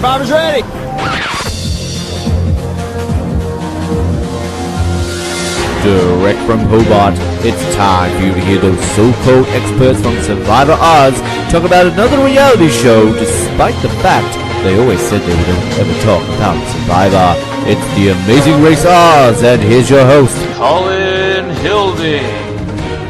Survivor's ready! Direct from Hobart, it's time for you to hear those so-called experts from Survivor Oz talk about another reality show, despite the fact they always said they wouldn't ever talk about Survivor. It's The Amazing Race Oz, and here's your host, Colin Hilding.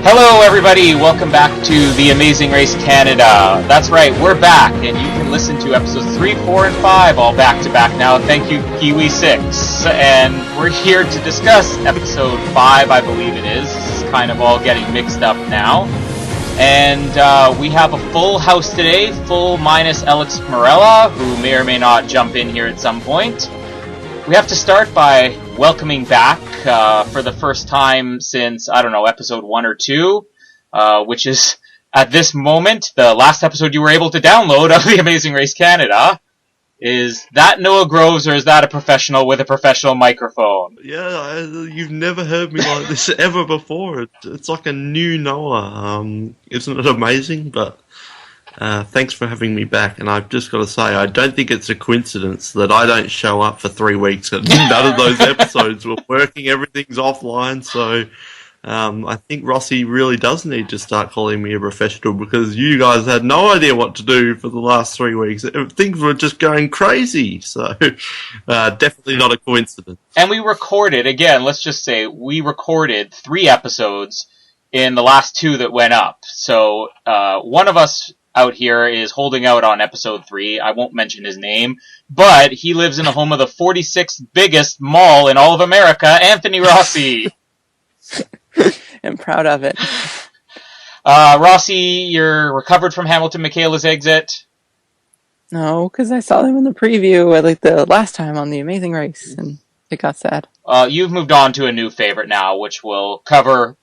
Hello everybody, welcome back to The Amazing Race Canada. That's right, we're back, and you can listen to episodes 3, 4, and 5 all back to back now. Thank you, Kiwi6. And we're here to discuss episode 5, I believe it is. This is kind of all getting mixed up now. And we have a full house today, full minus Alex Morella, who may or may not jump in here at some point. We have to start by welcoming back, for the first time since, I don't know, episode 1 or 2, which is, at this moment, the last episode you were able to download of The Amazing Race Canada. Is that Noah Groves, or is that a professional with a professional microphone? Yeah, you've never heard me like this ever before. It's like a new Noah. Isn't it amazing? But thanks for having me back. And I've just got to say, I don't think it's a coincidence that I don't show up for 3 weeks. And none of those episodes were working. Everything's offline. So I think Rossi really does need to start calling me a professional, because you guys had no idea what to do for the last 3 weeks. Things were just going crazy. So definitely not a coincidence. And we recorded, again, let's just say, we recorded 3 episodes in the last 2 that went up. So one of us out here is holding out on episode 3. I won't mention his name, but he lives in the home of the 46th biggest mall in all of America, Anthony Rossi. I'm proud of it. Rossi, you're recovered from Hamilton Michaela's exit? No, because I saw them in the preview, like the last time on The Amazing Race, and it got sad. You've moved on to a new favorite now, which we'll cover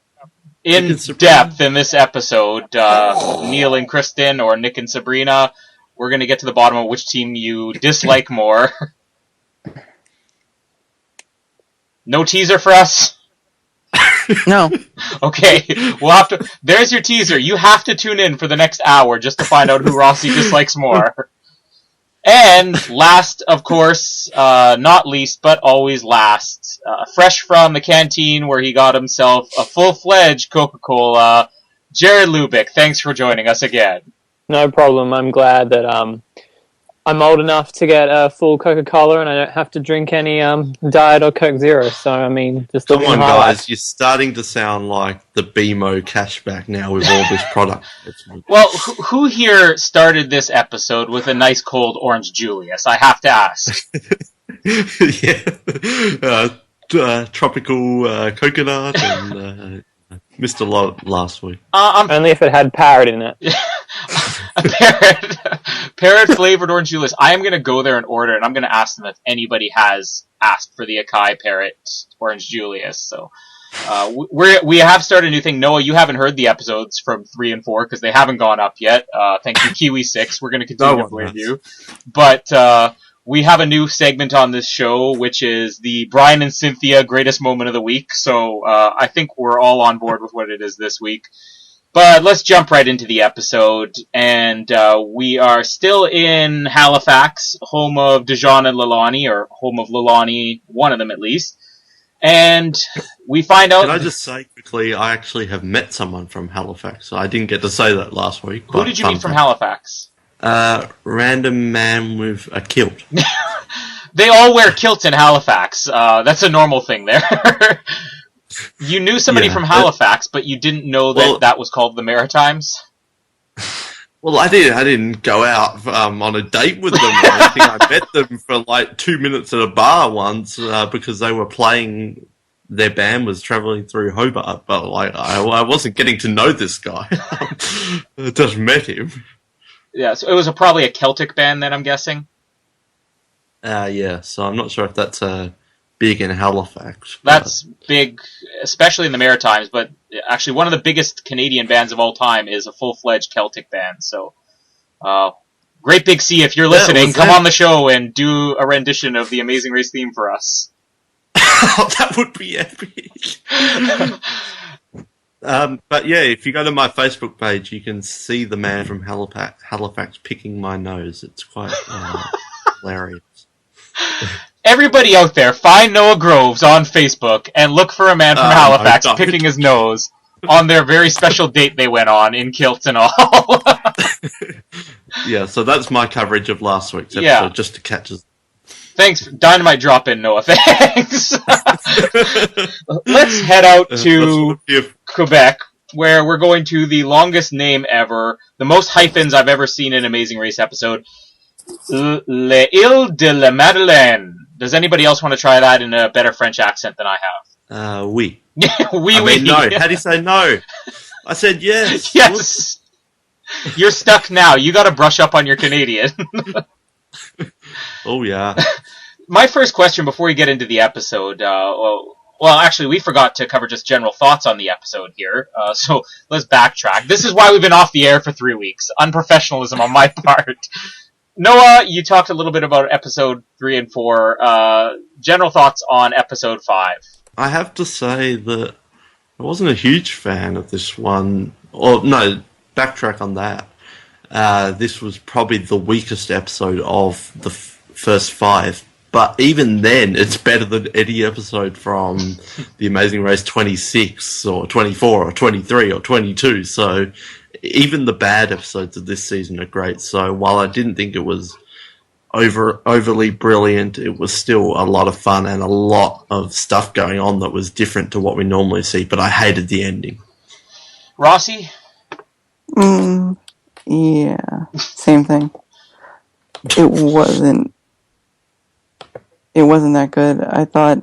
in depth in this episode. Neil and Kristen, or Nick and Sabrina. We're going to get to the bottom of which team you dislike more. No teaser for us? No. Okay, we'll have to. There's your teaser. You have to tune in for the next hour just to find out who Rossi dislikes more. And last, of course, not least, but always last, fresh from the canteen where he got himself a full-fledged Coca-Cola, Jared Lubick. Thanks for joining us again. No problem. I'm glad that I'm old enough to get a full Coca-Cola and I don't have to drink any Diet or Coke Zero. So, I mean, just come on, guys. You're starting to sound like the BMO cashback now with all this product. Well, who here started this episode with a nice cold orange Julius? I have to ask. Yeah. Tropical coconut and Mr. Last week. Only if it had parrot in it. A parrot flavored orange Julius. I am going to go there and order, and I'm going to ask them if anybody has asked for the Akai parrot orange Julius. So we have started a new thing. Noah, you haven't heard the episodes from 3 and 4 because they haven't gone up yet. Thank you, Kiwi6. We're going to continue with you. But we have a new segment on this show, which is the Brian and Cynthia greatest moment of the week. So I think we're all on board with what it is this week. But let's jump right into the episode, and we are still in Halifax, home of Dejan and Lilani, or home of Lilani, one of them at least, and we find out... Can I just say quickly, I actually have met someone from Halifax. I didn't get to say that last week. Who did you meet from Halifax? Random man with a kilt. They all wear kilts in Halifax. That's a normal thing there. You knew somebody from Halifax, but you didn't know that was called the Maritimes? Well, I didn't go out on a date with them or anything. I met them for like 2 minutes at a bar once because they were playing, their band was travelling through Hobart, but like I wasn't getting to know this guy. I just met him. Yeah, so it was probably a Celtic band then, I'm guessing? Yeah, so I'm not sure if that's big in Halifax. That's big, especially in the Maritimes, but actually one of the biggest Canadian bands of all time is a full-fledged Celtic band, so Great Big C, if you're listening, come on the show and do a rendition of the Amazing Race theme for us. That would be epic. But yeah, if you go to my Facebook page, you can see the man from Halifax picking my nose. It's quite hilarious. Everybody out there, find Noah Groves on Facebook and look for a man from Halifax picking his nose on their very special date they went on in kilts and all. Yeah, so that's my coverage of last week's episode, just to catch us. Thanks, Dynamite drop in, Noah. Thanks. Let's head out to Quebec, where we're going to the longest name ever, the most hyphens I've ever seen in an Amazing Race episode, L'Île de la Madeleine. Does anybody else want to try that in a better French accent than I have? Oui. Oui. No. How do you say no? I said yes. Yes. Whoops. You're stuck now. You got to brush up on your Canadian. Oh, yeah. My first question before we get into the episode, well, actually, we forgot to cover just general thoughts on the episode here, so let's backtrack. This is why we've been off the air for 3 weeks. Unprofessionalism on my part. Noah, you talked a little bit about episode 3 and 4. General thoughts on episode 5. I have to say that I wasn't a huge fan of this one. Or, no, backtrack on that. This was probably the weakest episode of the first 5. But even then, it's better than any episode from The Amazing Race 26 or 24 or 23 or 22. So even the bad episodes of this season are great. So while I didn't think it was overly brilliant, it was still a lot of fun and a lot of stuff going on that was different to what we normally see. But I hated the ending. Rossi? Yeah, same thing. It wasn't that good. I thought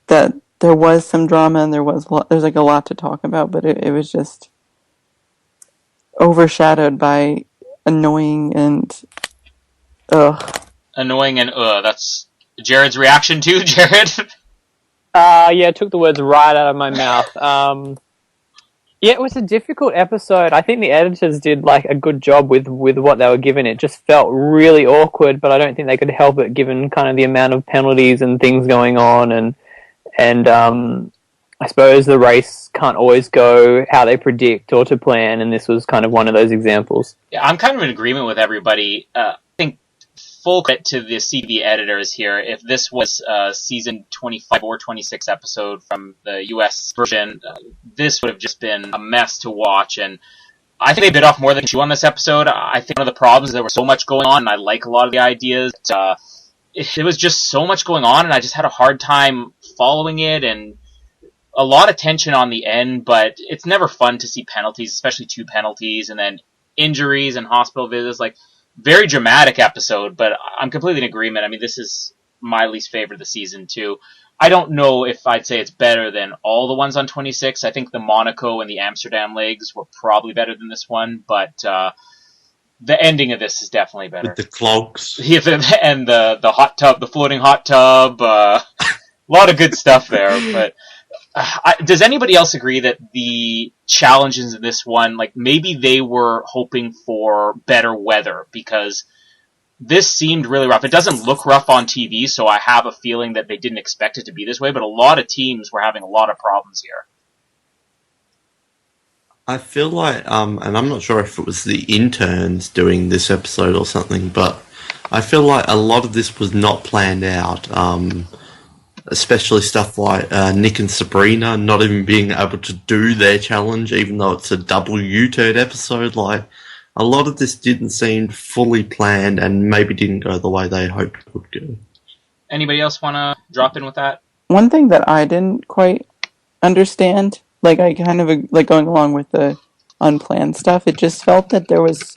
that there was some drama and there's like a lot to talk about, but it was just overshadowed by annoying and Annoying and That's Jared's reaction too, Jared? Yeah, took the words right out of my mouth. Yeah, it was a difficult episode. I think the editors did like a good job with what they were given. It just felt really awkward, but I don't think they could help it given kind of the amount of penalties and things going on, and I suppose the race can't always go how they predict or to plan, and this was kind of one of those examples. Yeah, I'm kind of in agreement with everybody. I think full credit to the CB editors here. If this was season 25 or 26 episode from the US version, this would have just been a mess to watch. And I think they bit off more than chew on this episode. I think one of the problems is there was so much going on, and I like a lot of the ideas. It was just so much going on, and I just had a hard time following it, and a lot of tension on the end, but it's never fun to see penalties, especially 2 penalties, and then injuries and hospital visits. Like, very dramatic episode, but I'm completely in agreement. I mean, this is my least favorite of the season, too. I don't know if I'd say it's better than all the ones on 26. I think the Monaco and the Amsterdam legs were probably better than this one, but the ending of this is definitely better. With the clogs. Yeah, and the hot tub, the floating hot tub. A lot of good stuff there, but does anybody else agree that the challenges in this one, like maybe they were hoping for better weather, because this seemed really rough. It doesn't look rough on TV, so I have a feeling that they didn't expect it to be this way, but a lot of teams were having a lot of problems here. I feel like, and I'm not sure if it was the interns doing this episode or something, but I feel like a lot of this was not planned out. Especially stuff like Nick and Sabrina not even being able to do their challenge, even though it's a double U-turn episode. Like, a lot of this didn't seem fully planned and maybe didn't go the way they hoped it would go. Anybody else want to drop in with that? One thing that I didn't quite understand, like I kind of like going along with the unplanned stuff, it just felt that there was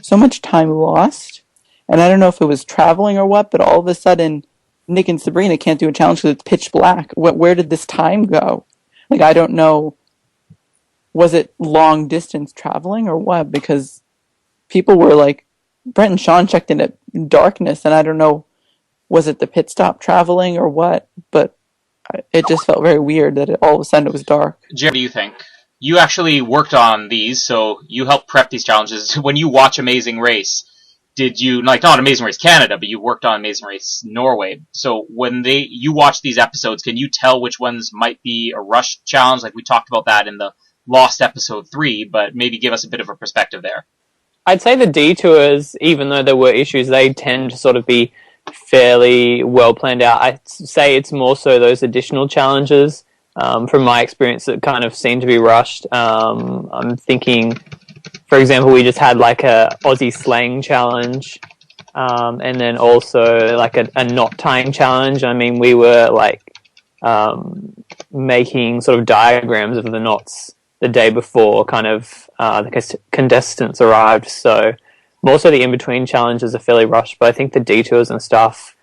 so much time lost, and I don't know if it was traveling or what, but all of a sudden Nick and Sabrina can't do a challenge because it's pitch black. Where did this time go? Like, I don't know. Was it long distance traveling or what? Because people were like, Brent and Sean checked in at darkness, and I don't know, was it the pit stop traveling or what? But it just felt very weird that all of a sudden it was dark. Jerry, what do you think? You actually worked on these, so you helped prep these challenges. When you watch Amazing Race, did you, like, not Amazing Race Canada, but you worked on Amazing Race Norway. So when you watch these episodes, can you tell which ones might be a rush challenge? Like, we talked about that in the Lost episode 3, but maybe give us a bit of a perspective there. I'd say the detours, even though there were issues, they tend to sort of be fairly well planned out. I'd say it's more so those additional challenges, from my experience, that kind of seem to be rushed. I'm thinking, for example, we just had like a Aussie slang challenge, and then also like a knot tying challenge. I mean, we were like making sort of diagrams of the knots the day before kind of the contestants arrived. So more so the in-between challenges are fairly rushed, but I think the detours and stuff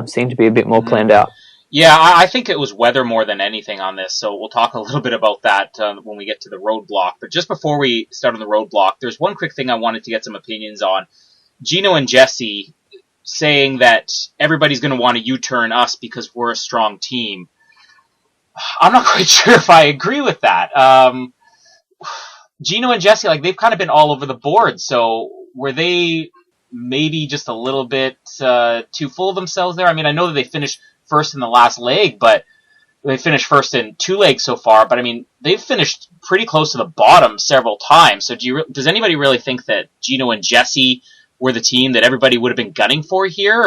seem to be a bit more planned out. Yeah, I think it was weather more than anything on this, so we'll talk a little bit about that when we get to the roadblock. But just before we start on the roadblock, there's one quick thing I wanted to get some opinions on. Gino and Jesse saying that everybody's going to want to U-turn us because we're a strong team. I'm not quite sure if I agree with that. Gino and Jesse, like, they've kind of been all over the board, so were they maybe just a little bit too full of themselves there? I mean, I know that they finished first in the last leg, but they finished first in 2 legs so far, but I mean, they've finished pretty close to the bottom several times, so does anybody really think that Gino and Jesse were the team that everybody would have been gunning for here?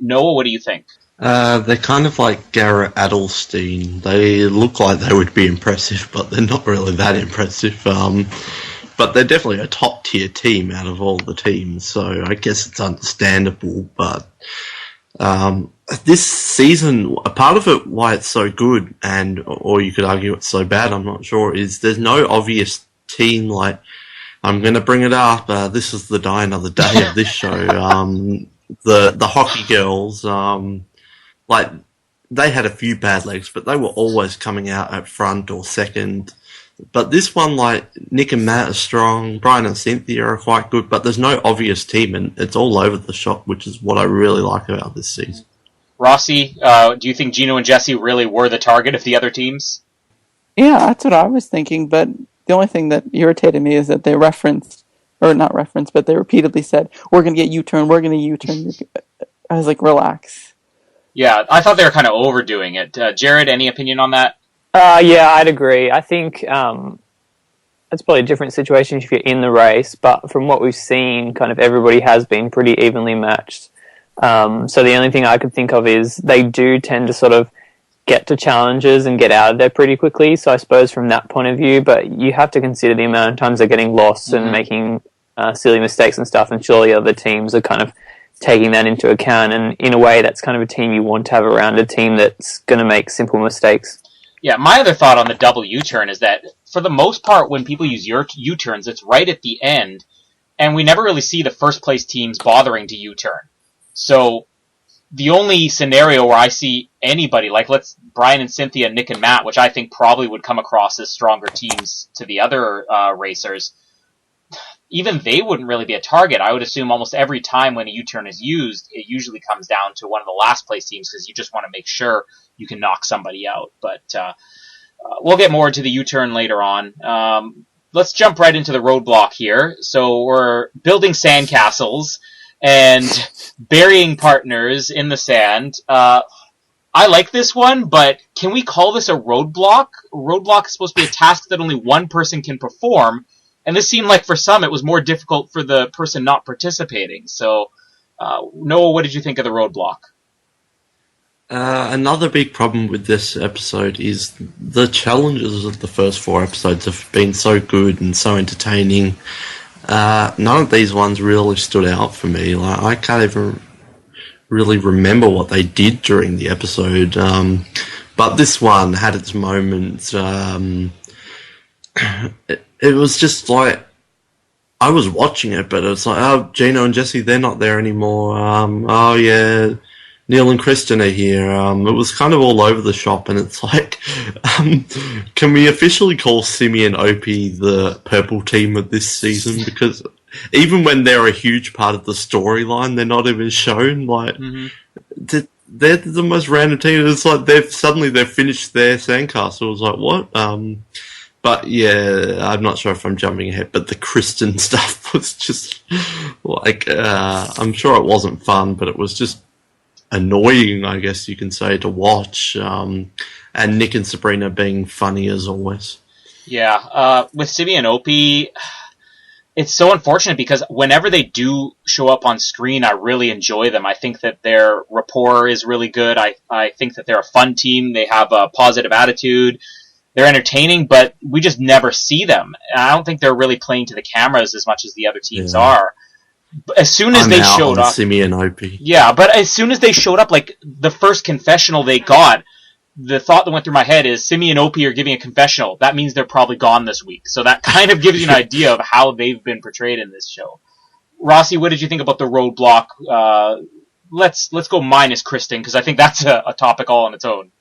Noah, what do you think? They're kind of like Garrett Adelstein. They look like they would be impressive, but they're not really that impressive. But they're definitely a top-tier team out of all the teams, so I guess it's understandable. But this season, a part of it why it's so good, or you could argue it's so bad, I'm not sure, is there's no obvious team like, I'm going to bring it up, this is the Die Another Day of this show. The hockey girls, like, they had a few bad legs, but they were always coming out at front or second. But this one, like, Nick and Matt are strong, Brian and Cynthia are quite good, but there's no obvious team, and it's all over the shop, which is what I really like about this season. Rossi, do you think Gino and Jesse really were the target of the other teams? Yeah, that's what I was thinking, but the only thing that irritated me is that they but they repeatedly said, we're going to get U-turn, we're going to U-turn. I was like, relax. Yeah, I thought they were kind of overdoing it. Jared, any opinion on that? Yeah, I'd agree. I think it's probably a different situation if you're in the race, but from what we've seen, kind of everybody has been pretty evenly matched. So the only thing I could think of is they do tend to sort of get to challenges and get out of there pretty quickly, so I suppose from that point of view, but you have to consider the amount of times they're getting lost and making silly mistakes and stuff, and surely other teams are kind of taking that into account, and in a way that's kind of a team you want to have around, a team that's going to make simple mistakes. Yeah, my other thought on the double U-turn is that for the most part when people use U-turns, it's right at the end, and we never really see the first place teams bothering to U-turn. So the only scenario where I see anybody, like Brian and Cynthia, Nick and Matt, which I think probably would come across as stronger teams to the other racers, even they wouldn't really be a target. I would assume almost every time when a U-turn is used, it usually comes down to one of the last place teams because you just want to make sure you can knock somebody out. But we'll get more into the U-turn later on. Let's jump right into the roadblock here. So we're building sandcastles and burying partners in the sand. I like this one, but can we call this a roadblock? A roadblock is supposed to be a task that only one person can perform, and this seemed like for some it was more difficult for the person not participating. So, Noah, what did you think of the roadblock? Another big problem with this episode is the challenges of the first 4 episodes have been so good and so entertaining. None of these ones really stood out for me. Like, I can't even really remember what they did during the episode. But this one had its moments. It was just like, I was watching it, but it was like, oh, Gino and Jesse, they're not there anymore. Oh yeah, Neil and Kristen are here. It was kind of all over the shop, and it's like, can we officially call Simi and Opie the purple team of this season? Because even when they're a huge part of the storyline, they're not even shown. Like, they're the most random team. It's like they've finished their sandcastle. It was like, what? But yeah, I'm not sure if I'm jumping ahead, but the Kristen stuff was just like, I'm sure it wasn't fun, but it was just annoying, I guess you can say, to watch. And Nick and Sabrina being funny as always. Yeah, with Simi and Opie, it's so unfortunate because whenever they do show up on screen, I really enjoy them. I think that their rapport is really good. I think that they're a fun team. They have a positive attitude. They're entertaining, but we just never see them. And I don't think they're really playing to the cameras as much as the other teams are. But as soon as they showed up, Simeon Opie. Yeah, but as soon as they showed up, like the first confessional they got, the thought that went through my head is Simi and Opie are giving a confessional. That means they're probably gone this week. So that kind of gives you an idea of how they've been portrayed in this show. Rossi, what did you think about the roadblock? Let's go minus Kristen, because I think that's a topic all on its own.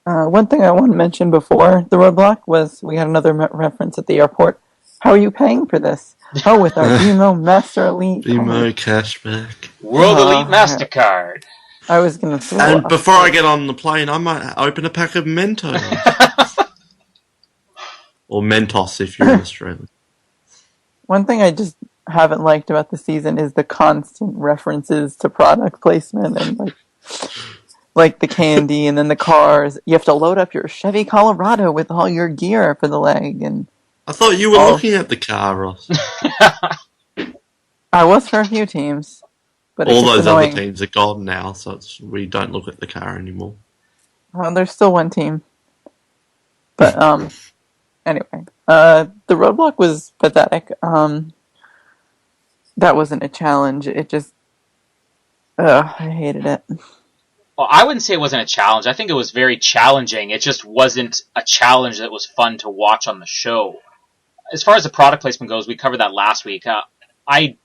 One thing I want to mention before the roadblock was we had another reference at the airport. How are you paying for this? Oh, with our BMO Master Elite. BMO cashback. World Elite MasterCard. I was going to throw And before I get on the plane, I might open a pack of Mentos. Or Mentos if you're in Australia. One thing I just haven't liked about the season is the constant references to product placement and like the candy and then the cars. You have to load up your Chevy Colorado with all your gear for the leg. And I thought you were looking at the car, Ross. I was for a few teams. But all those other teams are gone now, so we don't look at the car anymore. There's still one team. But, anyway. The roadblock was pathetic. That wasn't a challenge. It just... I hated it. Well, I wouldn't say it wasn't a challenge. I think it was very challenging. It just wasn't a challenge that was fun to watch on the show. As far as the product placement goes, we covered that last week. I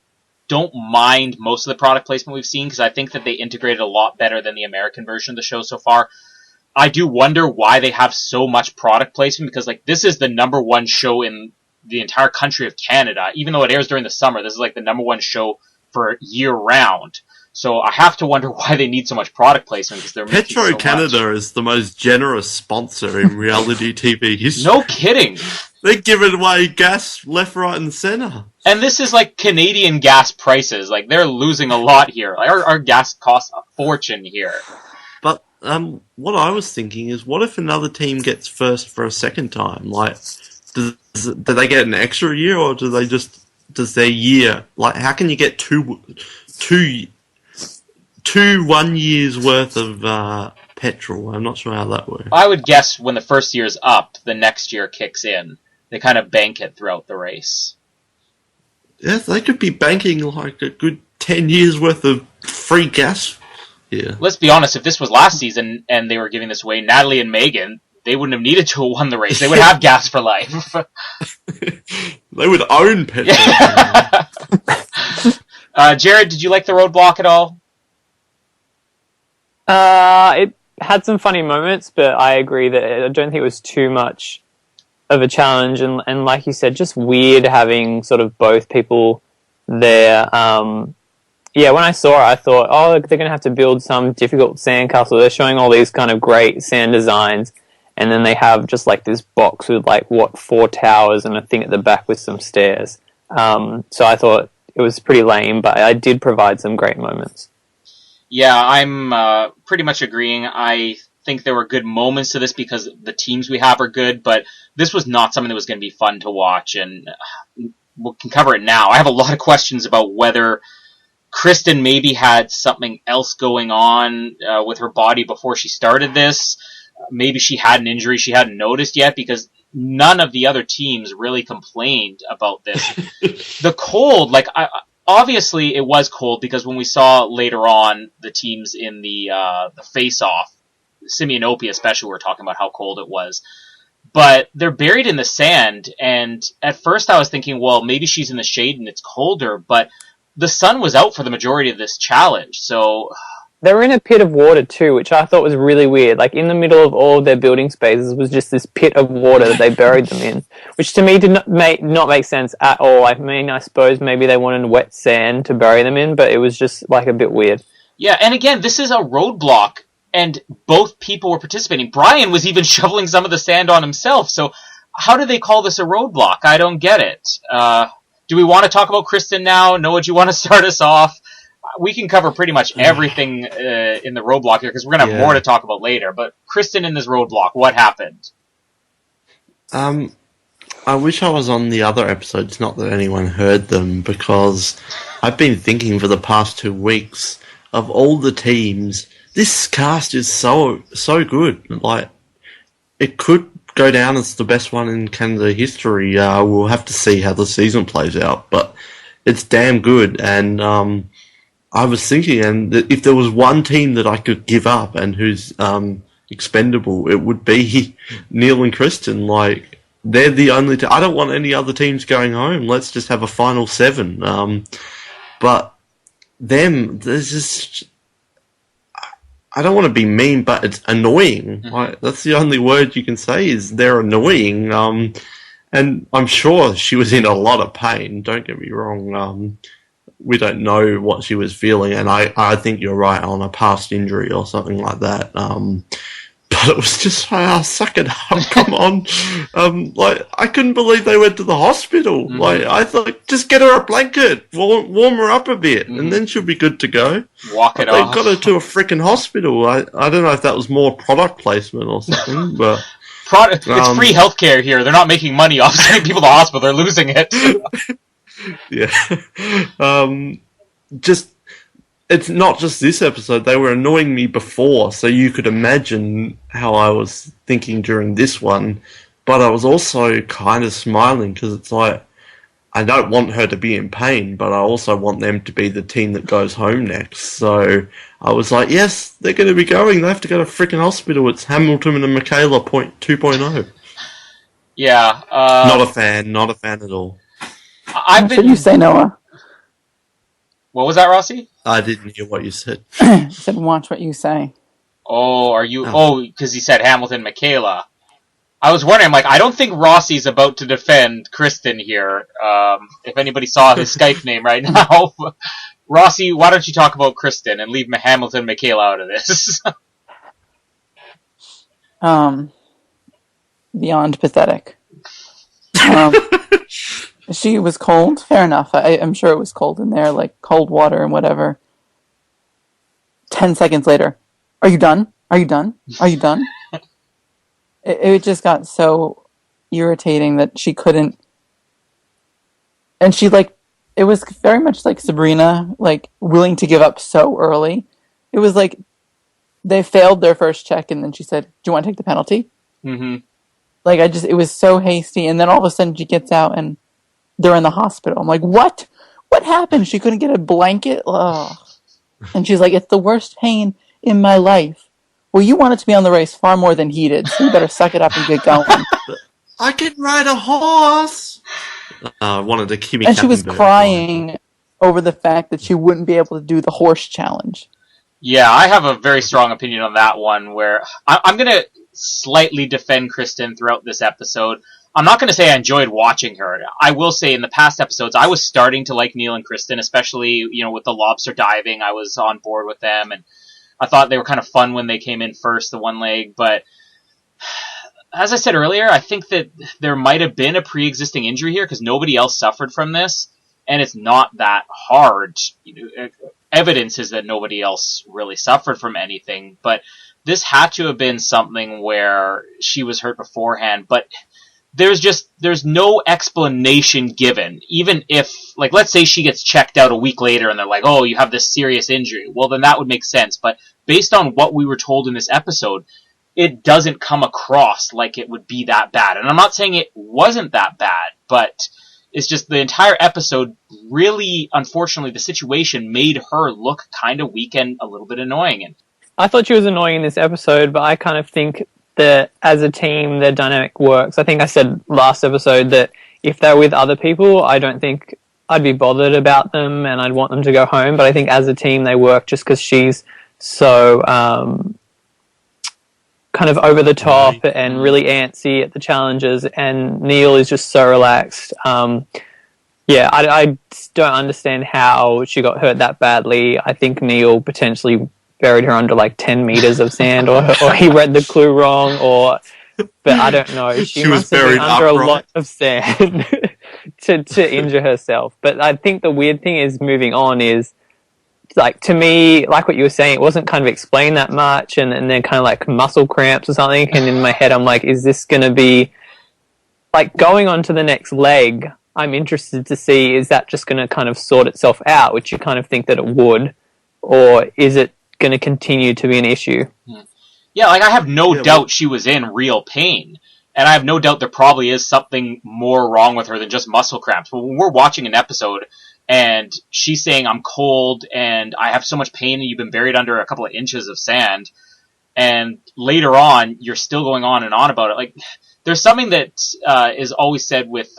don't mind most of the product placement we've seen because I think that they integrated a lot better than the American version of the show so far. I do wonder why they have so much product placement because this is the number one show in the entire country of Canada. Even though it airs during the summer, this is the number one show for year round. So I have to wonder why they need so much product placement because they're making so much. Petro-Canada is the most generous sponsor in reality TV history. No kidding. They're giving away gas left, right, and center. And this is Canadian gas prices. They're losing a lot here. Our gas costs a fortune here. But what I was thinking is, what if another team gets first for a second time? Do they get an extra year, or does their year how can you get two 1 year's worth of petrol? I'm not sure how that works. I would guess when the first year's up, the next year kicks in. They kind of bank it throughout the race. Yes, they could be banking a good 10 years worth of free gas. Yeah. Let's be honest, if this was last season and they were giving this away, Natalie and Megan, they wouldn't have needed to have won the race. They would have gas for life. They would own petrol. Jared, did you like the roadblock at all? It had some funny moments, but I agree that I don't think it was too much of a challenge. And like you said, just weird having sort of both people there. Yeah, when I saw it, I thought, they're going to have to build some difficult sandcastle. They're showing all these kind of great sand designs, and then they have just this box with 4 towers and a thing at the back with some stairs. So I thought it was pretty lame, but I did provide some great moments. Yeah, I'm pretty much agreeing. I think there were good moments to this because the teams we have are good, but this was not something that was going to be fun to watch, and we can cover it now. I have a lot of questions about whether Kristen maybe had something else going on with her body before she started this. Maybe she had an injury she hadn't noticed yet, because none of the other teams really complained about this. The cold, obviously it was cold, because when we saw later on the teams in the face-off, Simi and Opie especially, were talking about how cold it was. But they're buried in the sand, and at first I was thinking, well, maybe she's in the shade and it's colder, but the sun was out for the majority of this challenge, so... They were in a pit of water too, which I thought was really weird. In the middle of all of their building spaces was just this pit of water that they buried them in, which to me did not make sense at all. I suppose maybe they wanted wet sand to bury them in, but it was just a bit weird. Yeah, and again, this is a roadblock, and both people were participating. Brian was even shoveling some of the sand on himself, so how do they call this a roadblock? I don't get it. Do we want to talk about Kristen now? Noah, do you want to start us off? We can cover pretty much everything in the roadblock here, because we're going to have more to talk about later. But Kristen in this roadblock, what happened? I wish I was on the other episodes, not that anyone heard them, because I've been thinking for the past 2 weeks of all the teams. This cast is so good. Like, it could go down as the best one in Canada history. We'll have to see how the season plays out, but it's damn good. And I was thinking, and if there was one team that I could give up and who's expendable, it would be Neil and Kristen. Like, they're the only. I don't want any other teams going home. Let's just have a final 7. But them, there's just. I don't want to be mean, but it's annoying. Like, that's the only word you can say is they're annoying. And I'm sure she was in a lot of pain. Don't get me wrong. We don't know what she was feeling, and I think you're right on a past injury or something like that. But it was just, suck it up, come on. Like, I couldn't believe they went to the hospital. Mm-hmm. Like, I thought, just get her a blanket, warm her up a bit, and then she'll be good to go. Walk it off. They got her to a freaking hospital. I don't know if that was more product placement or something, but... It's free healthcare here. They're not making money off sending people to the hospital. They're losing it. Yeah. It's not just this episode. They were annoying me before, so you could imagine how I was thinking during this one. But I was also kind of smiling because it's like, I don't want her to be in pain, but I also want them to be the team that goes home next. So I was like, yes, they're going to be going. They have to go to freaking hospital. It's Hamilton and Michaela 2.0. Yeah. Not a fan at all. What should you say, Noah? What was that, Rossi? I didn't hear what you said. I said, watch what you say. Oh, are you... Oh, because he said Hamilton, Michaela. I was wondering, I don't think Rossi's about to defend Kristen here. If anybody saw his Skype name right now. Rossi, why don't you talk about Kristen and leave Hamilton, Michaela out of this? Beyond pathetic. She was cold, fair enough. I'm sure it was cold in there, like cold water and whatever. 10 seconds later, are you done? Are you done? Are you done? It just got so irritating that she couldn't. And she, it was very much like Sabrina, willing to give up so early. It was like they failed their first check, and then she said, do you want to take the penalty? Mm-hmm. It was so hasty, and then all of a sudden she gets out and they're in the hospital. I'm like, what? What happened? She couldn't get a blanket? Ugh. And she's like, it's the worst pain in my life. Well, you wanted to be on the race far more than he did, so you better suck it up and get going. I can ride a horse! Wanted to keep me. And she was crying over the fact that she wouldn't be able to do the horse challenge. Yeah, I have a very strong opinion on that one, where I'm going to slightly defend Kristen throughout this episode. I'm not going to say I enjoyed watching her. I will say in the past episodes, I was starting to like Neil and Kristen, especially, with the lobster diving. I was on board with them, and I thought they were kind of fun when they came in first, the one leg. But as I said earlier, I think that there might have been a pre-existing injury here because nobody else suffered from this, and it's not that hard. Evidence is that nobody else really suffered from anything, but this had to have been something where she was hurt beforehand, but there's no explanation given. Even if, let's say she gets checked out a week later and they're like, oh, you have this serious injury. Well, then that would make sense. But based on what we were told in this episode, it doesn't come across like it would be that bad. And I'm not saying it wasn't that bad, but it's just the entire episode really, unfortunately, the situation made her look kind of weak and a little bit annoying. And I thought she was annoying in this episode, but I kind of think that as a team, their dynamic works. I think I said last episode that if they're with other people, I don't think I'd be bothered about them and I'd want them to go home. But I think as a team, they work just because she's so kind of over the top and really antsy at the challenges, and Neil is just so relaxed. I don't understand how she got hurt that badly. I think Neil potentially buried her under 10 meters of sand, or he read the clue wrong, but I don't know. She must have been under a lot of sand to injure herself. But I think the weird thing is, moving on, is to me, like what you were saying, it wasn't kind of explained that much, and then kind of muscle cramps or something. And in my head, I'm like, is this going to be like going on to the next leg, I'm interested to see, is that just going to kind of sort itself out, which you kind of think that it would, or is it going to continue to be an issue? Yeah, like I have no doubt she was in real pain. And I have no doubt there probably is something more wrong with her than just muscle cramps. But when we're watching an episode and she's saying, I'm cold and I have so much pain and you've been buried under a couple of inches of sand, and later on you're still going on and on about it. Like, there's something that is always said with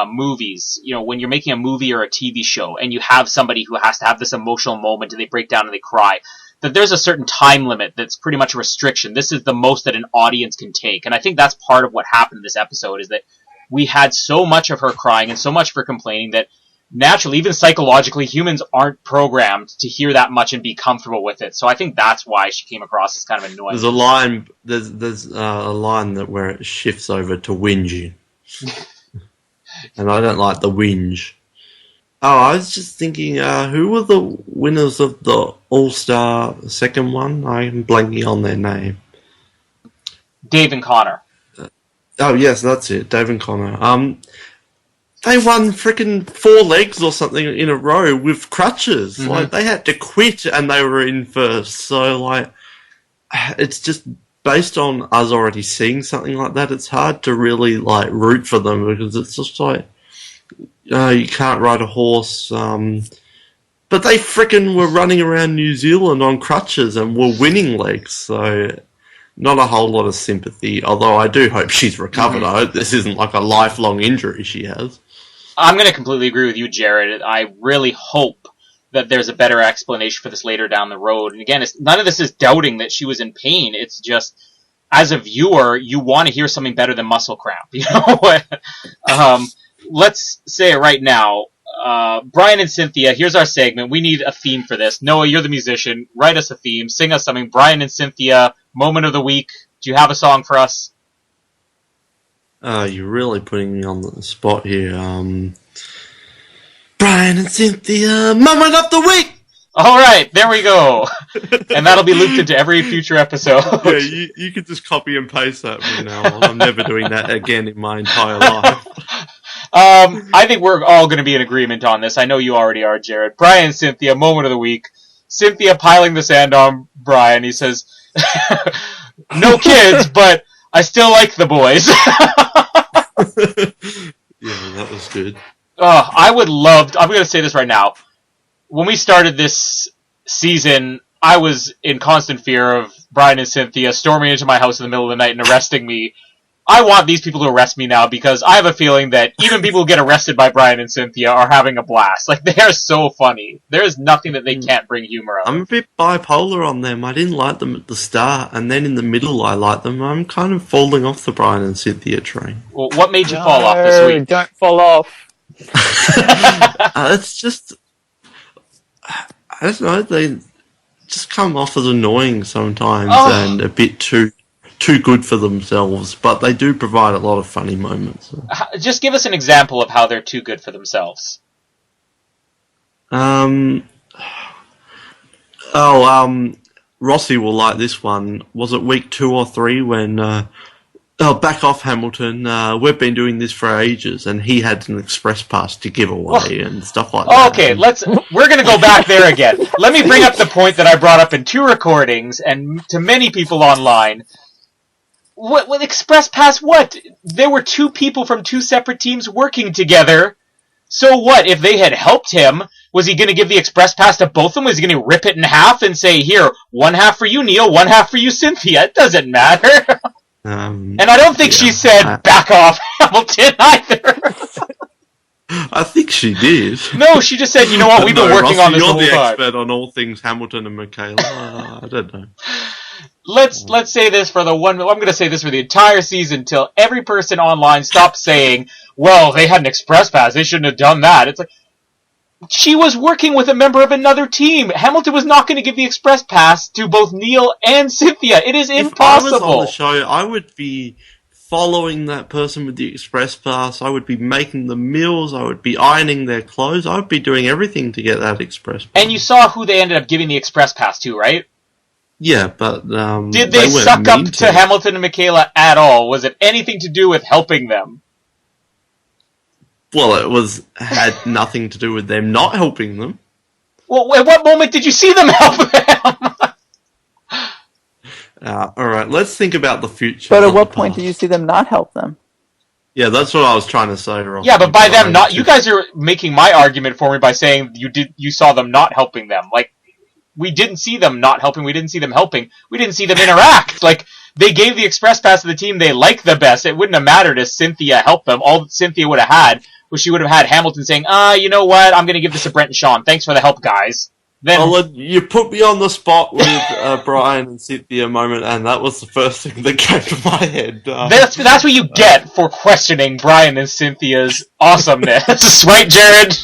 movies. You know, when you're making a movie or a TV show and you have somebody who has to have this emotional moment and they break down and they cry, that there's a certain time limit that's pretty much a restriction. This is the most that an audience can take. And I think that's part of what happened in this episode, is that we had so much of her crying and so much of her complaining that naturally, even psychologically, humans aren't programmed to hear that much and be comfortable with it. So I think that's why she came across as kind of annoying. There's a line. There's a line that where it shifts over to whinging, and I don't like the whinge. Oh, I was just thinking, who were the winners of the All-Star second one? I'm blanking on their name. Dave and Connor. Oh yes, that's it, Dave and Connor. They won frickin' 4 legs or something in a row with crutches. Mm-hmm. Like, they had to quit and they were in first. So, like, it's just based on us already seeing something like that. It's hard to really, like, root for them because it's just like, you can't ride a horse. But they frickin' were running around New Zealand on crutches and were winning legs. So, not a whole lot of sympathy. Although I do hope she's recovered. I hope this isn't like a lifelong injury she has. I'm going to completely agree with you, Jared. I really hope that there's a better explanation for this later down the road. And again, none of this is doubting that she was in pain. It's just, as a viewer, you want to hear something better than muscle cramp. You know, let's say it right now. Brian and Cynthia, here's our segment. We need a theme for this. Noah, you're the musician. Write us a theme. Sing us something. Brian and Cynthia, moment of the week. Do you have a song for us? You're really putting me on the spot here. Brian and Cynthia, moment of the week! Alright, there we go. And that'll be looped into every future episode. Yeah, you could just copy and paste that from now on. I'm never doing that again in my entire life. I think we're all going to be in agreement on this. I know you already are, Jared. Brian and Cynthia, moment of the week. Cynthia piling the sand on Brian. He says, no kids, but I still like the boys. Yeah, that was good. I'm going to say this right now. When we started this season, I was in constant fear of Brian and Cynthia storming into my house in the middle of the night and arresting me. I want these people to arrest me now because I have a feeling that even people who get arrested by Brian and Cynthia are having a blast. Like, they are so funny. There is nothing that they can't bring humor out of. I'm a bit bipolar on them. I didn't like them at the start, and then in the middle I like them. I'm kind of falling off the Brian and Cynthia train. Well, what made you fall off this week? Don't fall off. It's just... I don't know, they just come off as annoying sometimes and a bit too good for themselves, but they do provide a lot of funny moments. Just give us an example of how they're too good for themselves. Rossi will like this one. Was it week 2 or 3 when... back off, Hamilton. We've been doing this for ages, and he had an express pass to give away and stuff like that. Okay, we're going to go back there again. Let me bring up the point that I brought up in 2 recordings, and to many people online. What express pass? What? There were 2 people from 2 separate teams working together. So what? If they had helped him, was he going to give the express pass to both of them? Was he going to rip it in half and say, here, 1 half for you, Neil, 1 half for you, Cynthia? It doesn't matter. And I don't think she said, back off, Hamilton, either. I think she did. No, she just said, you know what, we've been working Rossi, on this the whole You're the time. expert on all things Hamilton and Michaela. I don't know. Let's say this for I'm going to say this for the entire season till every person online stops saying, well, they had an express pass, they shouldn't have done that. It's like, she was working with a member of another team. Hamilton was not going to give the express pass to both Neil and Cynthia. It is impossible. If I was on the show, I would be following that person with the express pass. I would be making the meals. I would be ironing their clothes. I would be doing everything to get that express pass. And you saw who they ended up giving the express pass to, right? Yeah, but did they suck up to Hamilton and Michaela at all? Was it anything to do with helping them? Well, it had nothing to do with them not helping them. Well, at what moment did you see them help him? All right, let's think about the future. But at not what the point did past. you see them not help them? Yeah, that's what I was trying to say, Ross. Yeah, but by them not, you guys are making my argument for me by saying you saw them not helping them. Like, we didn't see them not helping. We didn't see them helping. We didn't see them interact. Like, they gave the express pass to the team they liked the best. It wouldn't have mattered if Cynthia helped them. All Cynthia would have had was she would have had Hamilton saying, you know what? I'm going to give this to Brent and Sean. Thanks for the help, guys. Then you put me on the spot with Brian and Cynthia a moment, and that was the first thing that came to my head. that's what you get for questioning Brian and Cynthia's awesomeness. Right, Jared?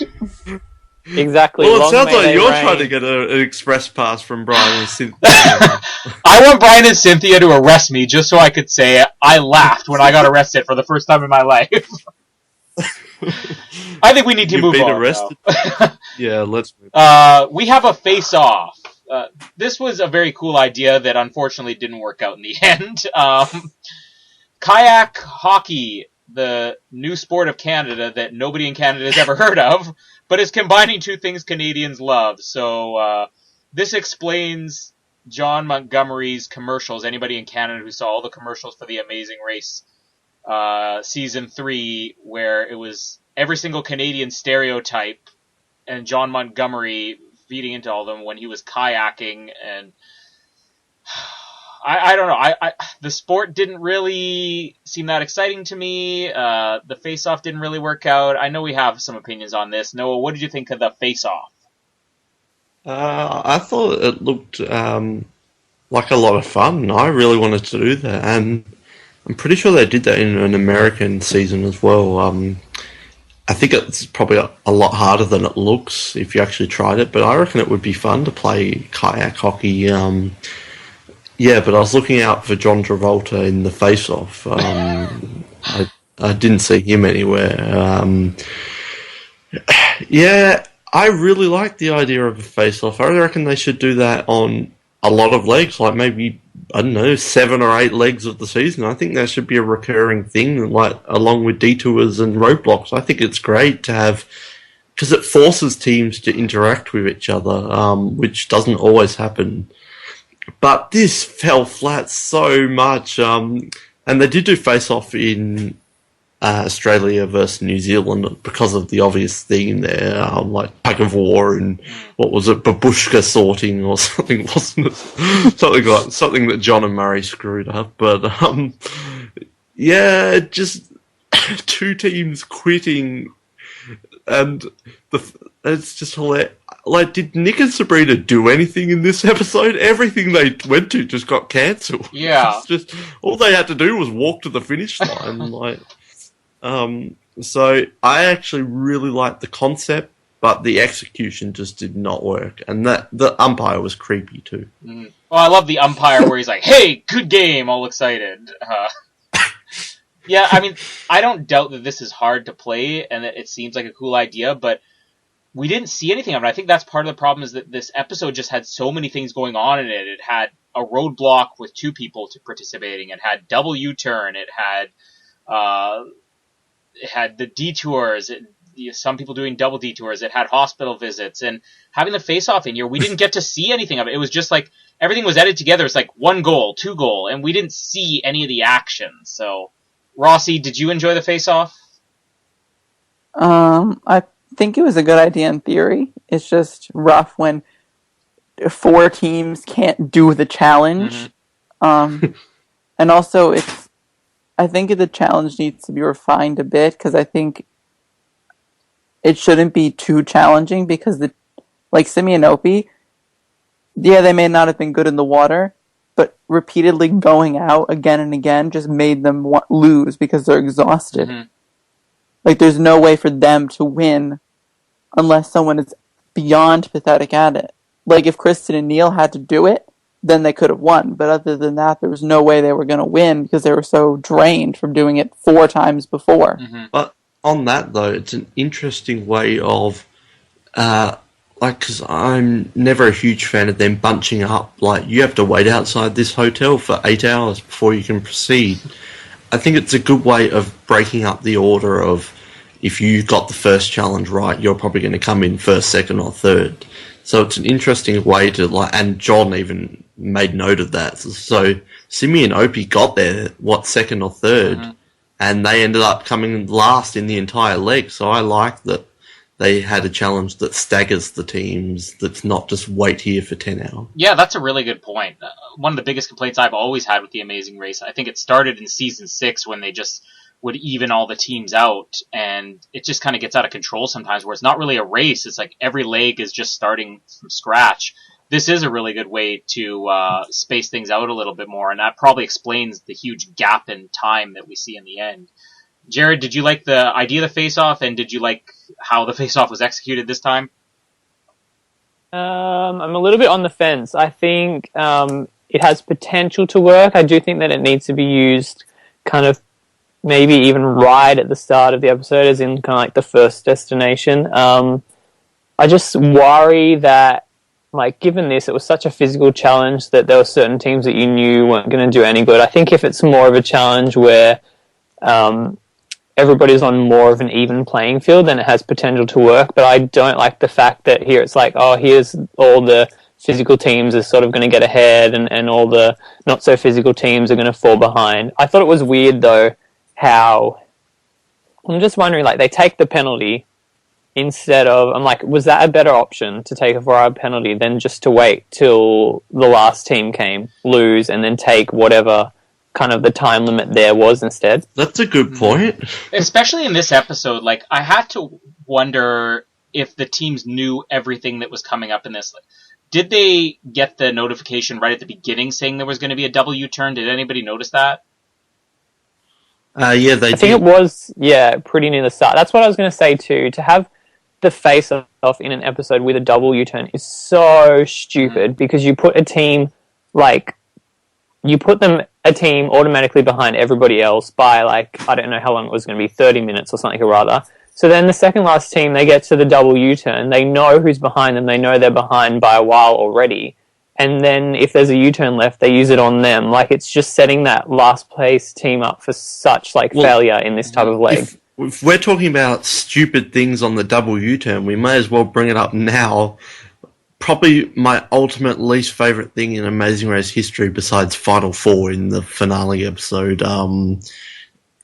Exactly. Well, it Long sounds may like they you're reign. trying to get an express pass from Brian and Cynthia. I want Brian and Cynthia to arrest me just so I could say I laughed when I got arrested for the first time in my life. I think we need to You've move been on. arrested? Yeah, let's move. We have a face-off. This was a very cool idea that unfortunately didn't work out in the end. Kayak hockey, the new sport of Canada that nobody in Canada has ever heard of, but is combining two things Canadians love. So this explains John Montgomery's commercials. Anybody in Canada who saw all the commercials for The Amazing Race Season 3, where it was every single Canadian stereotype and John Montgomery feeding into all of them when he was kayaking, and I don't know. I the sport didn't really seem that exciting to me. The face-off didn't really work out. I know we have some opinions on this. Noah, what did you think of the face-off? I thought it looked like a lot of fun. I really wanted to do that, and I'm pretty sure they did that in an American season as well. I think it's probably a lot harder than it looks if you actually tried it, but I reckon it would be fun to play kayak hockey. Yeah, but I was looking out for John Travolta in the face-off. I didn't see him anywhere. Yeah, I really like the idea of a face-off. I reckon they should do that on a lot of legs, like maybe, I don't know, 7 or 8 legs of the season. I think that should be a recurring thing, like along with detours and roadblocks. I think it's great to have, because it forces teams to interact with each other, which doesn't always happen. But this fell flat so much, and they did do face-off in Australia versus New Zealand because of the obvious theme there, like tug of war and what was it, babushka sorting or something, wasn't it? something that John and Murray screwed up. But yeah, just two teams quitting, and it's just hilarious. Like, did Nick and Sabrina do anything in this episode? Everything they went to just got cancelled. Yeah. It's just all they had to do was walk to the finish line. Like, so I actually really liked the concept, but the execution just did not work, and that the umpire was creepy too. Mm. Well, I love the umpire where he's like, "Hey, good game," all excited. Yeah, I mean, I don't doubt that this is hard to play and that it seems like a cool idea, but we didn't see anything of it. I think that's part of the problem, is that this episode just had so many things going on in it. It had a roadblock with 2 people participating. It had double U-turn. It had the detours. Some people doing double detours. It had hospital visits. And having the face-off in here, we didn't get to see anything of it. It was just like everything was edited together. It's like 1 goal, 2 goal, and we didn't see any of the action. So, Rossi, did you enjoy the face-off? I think it was a good idea in theory. It's just rough when 4 teams can't do the challenge. Mm-hmm. And also, I think the challenge needs to be refined a bit, because I think it shouldn't be too challenging, because like Simi and Opie, yeah, they may not have been good in the water, but repeatedly going out again and again just made them lose because they're exhausted. Mm-hmm. Like, there's no way for them to win unless someone is beyond pathetic at it. Like, if Kristen and Neil had to do it, then they could have won. But other than that, there was no way they were going to win because they were so drained from doing it 4 times before. Mm-hmm. But on that, though, it's an interesting way of, because I'm never a huge fan of them bunching up. Like, you have to wait outside this hotel for 8 hours before you can proceed. I think it's a good way of breaking up the order of, if you got the first challenge right, you're probably going to come in first, second, or third. So it's an interesting way to and John even made note of that. So Simi and Opie got there, second or third, and they ended up coming last in the entire leg. So I like that they had a challenge that staggers the teams, that's not just wait here for 10 hours. Yeah, that's a really good point. One of the biggest complaints I've always had with The Amazing Race, I think it started in season 6 when they just would even all the teams out, and it just kind of gets out of control sometimes, where it's not really a race. It's like every leg is just starting from scratch. This is a really good way to space things out a little bit more, and that probably explains the huge gap in time that we see in the end. Jared, did you like the idea of the face-off, and did you like how the face-off was executed this time? I'm a little bit on the fence. I think it has potential to work. I do think that it needs to be used kind of maybe even right at the start of the episode, as in kind of like the first destination. I just worry that, like, given this, it was such a physical challenge that there were certain teams that you knew weren't going to do any good. I think if it's more of a challenge where everybody's on more of an even playing field, then it has potential to work. But I don't like the fact that here it's like, oh, here's all the physical teams are sort of going to get ahead, and all the not so physical teams are going to fall behind. I thought it was weird, though, how I'm just wondering, like, they take the penalty instead of, I'm like, was that a better option to take a 4-hour penalty than just to wait till the last team came, lose, and then take whatever kind of the time limit there was instead? That's a good point. Especially in this episode, like, I had to wonder if the teams knew everything that was coming up in this. Like, did they get the notification right at the beginning saying there was going to be a double U-turn? Did anybody notice that? Yeah, they did. I think it was, pretty near the start. That's what I was going to say too. To have the face-off in an episode with a double U-turn is so stupid, because you put a team, like, you put a team automatically behind everybody else by, like, I don't know how long it was going to be, 30 minutes or something or rather. So then the second last team, they get to the double U-turn. They know who's behind them. They know they're behind by a while already. And then if there's a U-turn left, they use it on them. Like, it's just setting that last place team up for such, like, failure in this type of leg. If we're talking about stupid things on the double U-turn, we may as well bring it up now. Probably my ultimate least favourite thing in Amazing Race history, besides Final Four in the finale episode,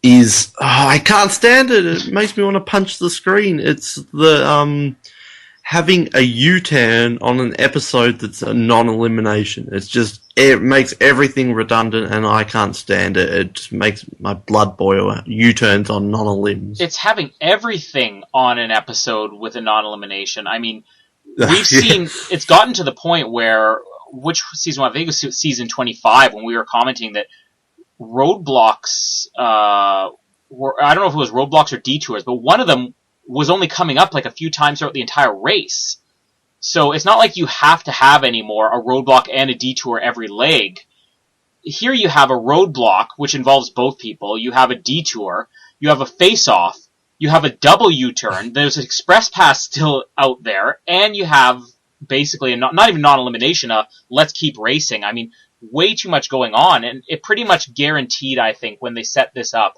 is I can't stand it. It makes me want to punch the screen. It's the having a U-turn on an episode that's a non-elimination. It makes everything redundant, and I can't stand it. It just makes my blood boil. U-turns on non-elims. It's having everything on an episode with a non-elimination. I mean, we've seen, it's gotten to the point where, which season, I think it was season 25, when we were commenting that roadblocks, I don't know if it was roadblocks or detours, but one of them was only coming up like a few times throughout the entire race. So it's not like you have to have anymore a roadblock and a detour every leg. Here you have a roadblock, which involves both people. You have a detour. You have a face-off. You have a double U-turn. There's an express pass still out there. And you have basically, not even non-elimination, a let's keep racing. I mean, way too much going on. And it pretty much guaranteed, I think, when they set this up,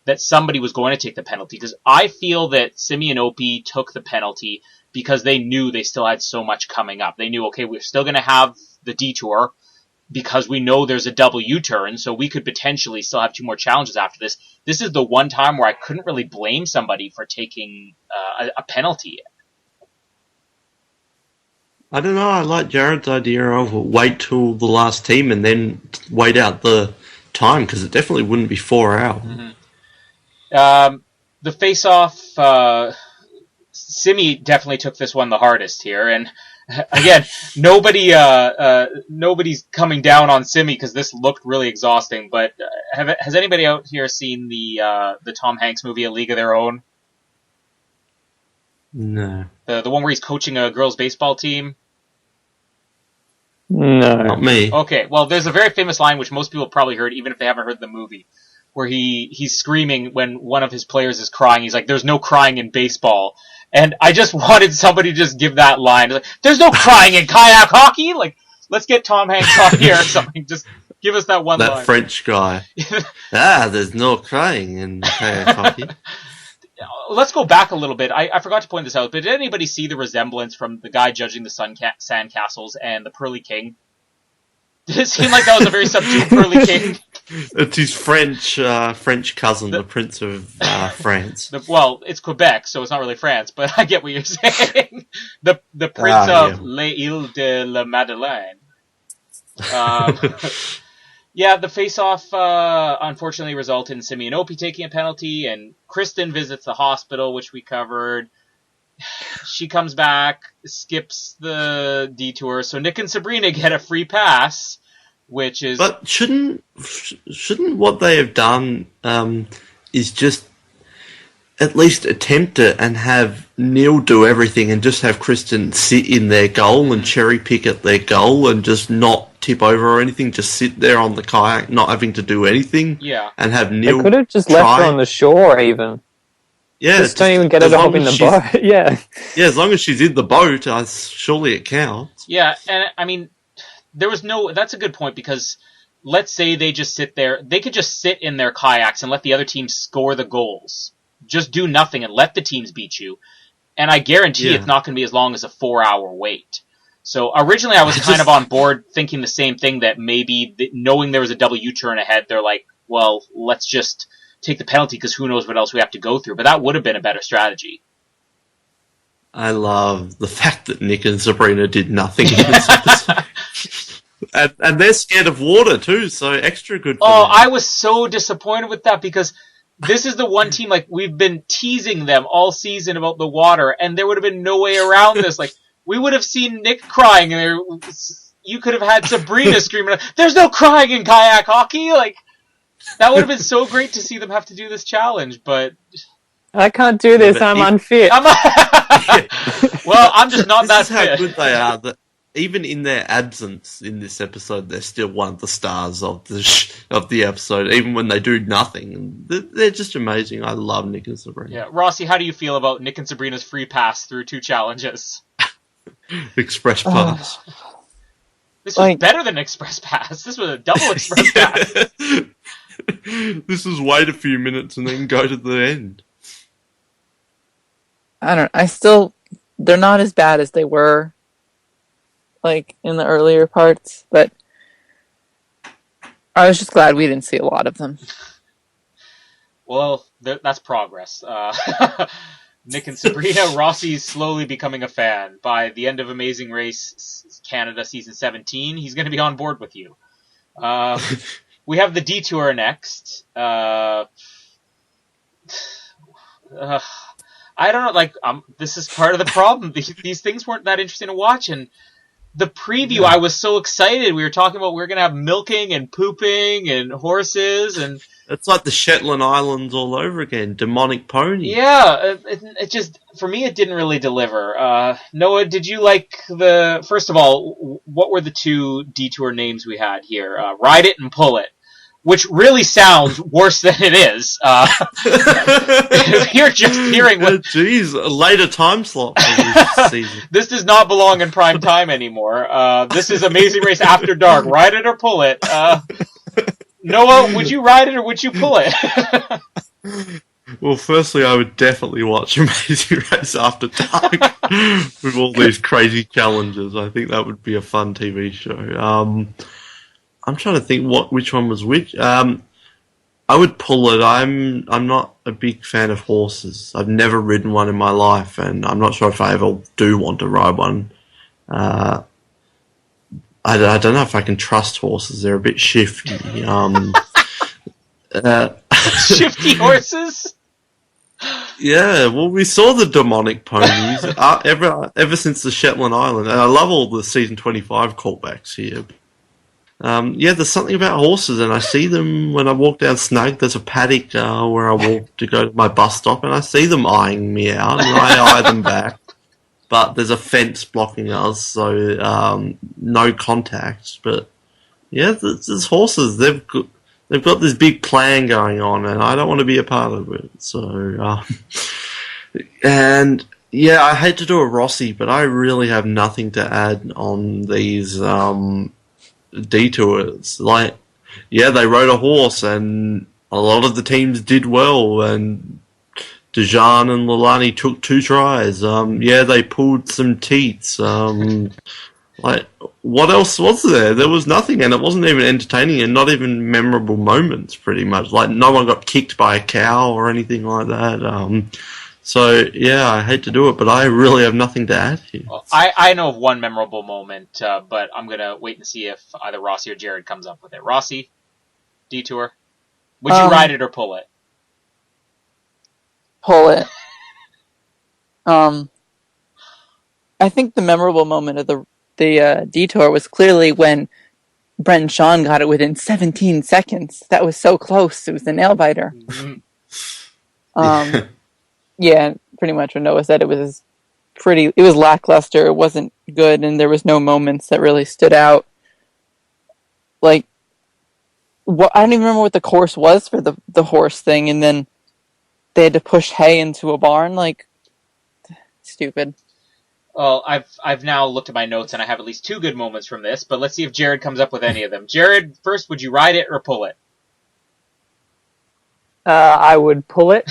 that somebody was going to take the penalty. Because I feel that Simi and Opie took the penalty because they knew they still had so much coming up. They knew, okay, we're still going to have the detour because we know there's a double U-turn, so we could potentially still have 2 more challenges after this. This is the one time where I couldn't really blame somebody for taking a penalty. I don't know, I like Jared's idea of wait till the last team and then wait out the time, because it definitely wouldn't be 4 hours. Mm-hmm. The face-off, Simi definitely took this one the hardest here, and again, nobody's coming down on Simi because this looked really exhausting. But has anybody out here seen the Tom Hanks movie A League of Their Own? No. The one where he's coaching a girls' baseball team? No. Not me. Okay, well, there's a very famous line which most people probably heard, even if they haven't heard the movie, where he's screaming when one of his players is crying. He's like, "There's no crying in baseball." And I just wanted somebody to just give that line. Like, there's no crying in kayak hockey! Like, let's get Tom Hanks on here or something. Just give us that one line. That French guy. There's no crying in kayak hockey. let's go back a little bit. I forgot to point this out, but did anybody see the resemblance from the guy judging the sandcastles and the Pearly King? Did it seem like that was a very subdued Pearly King? It's his French cousin, the Prince of France. Well, it's Quebec, so it's not really France, but I get what you're saying. The Prince of Les Îles de la Madeleine. Yeah, the face-off unfortunately resulted in Simeon Opie taking a penalty, and Kristen visits the hospital, which we covered. She comes back, skips the detour, so Nick and Sabrina get a free pass, which is... But shouldn't what they have done is just at least attempt it and have Neil do everything and just have Kristen sit in their goal and cherry pick at their goal and just not tip over or anything, just sit there on the kayak, not having to do anything. Yeah. And have Neil They could have just left her on the shore, even. Yeah. Just don't even get her to hop in the boat. Yeah. Yeah, as long as she's in the boat, surely it counts. Yeah, and I mean, there was no... That's a good point, because let's say they just sit there. They could just sit in their kayaks and let the other team score the goals. Just do nothing and let the teams beat you. And I guarantee it's not going to be as long as a 4-hour wait. So originally I was kind of on board thinking the same thing, that maybe knowing there was a double U-turn ahead, they're like, well, let's just take the penalty because who knows what else we have to go through. But that would have been a better strategy. I love the fact that Nick and Sabrina did nothing in this episode. and they're scared of water too, so extra good for them. I was so disappointed with that, because this is the one team, like, we've been teasing them all season about the water, and there would have been no way around this. Like, we would have seen Nick crying, and you could have had Sabrina screaming, "There's no crying in kayak hockey!" Like, that would have been so great to see them have to do this challenge, but... I can't do this, I'm unfit. Well, I'm just not that fit. This is how good they are, that even in their absence in this episode, they're still one of the stars of the episode, even when they do nothing. They're just amazing. I love Nick and Sabrina. Yeah, Rossi, how do you feel about Nick and Sabrina's free pass through 2 challenges? Express pass. This was better than Express Pass. This was a double Express Pass. This is wait a few minutes and then go to the end. They're not as bad as they were, like, in the earlier parts, but I was just glad we didn't see a lot of them. Well, that's progress. Nick and Sabrina, Rossi's slowly becoming a fan. By the end of Amazing Race Canada Season 17, he's going to be on board with you. We have the detour next. I don't know, like, this is part of the problem. These things weren't that interesting to watch, and the preview, I was so excited. We were talking about we're going to have milking and pooping and horses, and... It's like the Shetland Islands all over again. Demonic pony. Yeah, it just, for me, it didn't really deliver. Noah, did you like first of all, what were the 2 detour names we had here? Ride It and Pull It. Which really sounds worse than it is. You're just hearing what... Jeez, a later time slot for this season. This does not belong in prime time anymore. This is Amazing Race After Dark. Ride it or pull it. Noah, would you ride it or would you pull it? Well, firstly, I would definitely watch Amazing Race After Dark with all these crazy challenges. I think that would be a fun TV show. I'm trying to think which one was which. I would pull it. I'm not a big fan of horses. I've never ridden one in my life, and I'm not sure if I ever do want to ride one. I don't know if I can trust horses. They're a bit shifty. Shifty horses? Yeah, well, we saw the demonic ponies ever since the Shetland Island, and I love all the season 25 callbacks here. Yeah, there's something about horses, and I see them when I walk down Snug. There's a paddock where I walk to go to my bus stop, and I see them eyeing me out, and I eye them back. But there's a fence blocking us, so no contact. But yeah, there's horses. They've got this big plan going on, and I don't want to be a part of it. So, and yeah, I hate to do a Rossi, but I really have nothing to add on these detours. Like, yeah, they rode a horse, and a lot of the teams did well, and Dejan and Lalani took 2 tries. Yeah, they pulled some teats. Like, what else was there? There was nothing, and it wasn't even entertaining, and not even memorable moments, pretty much. Like, no one got kicked by a cow or anything like that. So, yeah, I hate to do it, but I really have nothing to add here. Well, I know of one memorable moment, but I'm going to wait and see if either Rossi or Jared comes up with it. Rossi, detour. Would you ride it or pull it? Pull it. I think the memorable moment of the detour was clearly when Brent and Sean got it within 17 seconds. That was so close. It was the nail biter. Yeah, pretty much what Noah said. It was lackluster. It wasn't good, and there was no moments that really stood out. Like, I don't even remember what the course was for the horse thing, and then they had to push hay into a barn. Like, stupid. Well, I've now looked at my notes, and I have at least 2 good moments from this, but let's see if Jared comes up with any of them. Jared, first, would you ride it or pull it? I would pull it.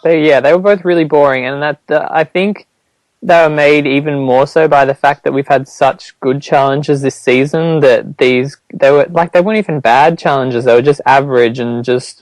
They were both really boring, and I think they were made even more so by the fact that we've had such good challenges this season that they weren't even bad challenges. They were just average and just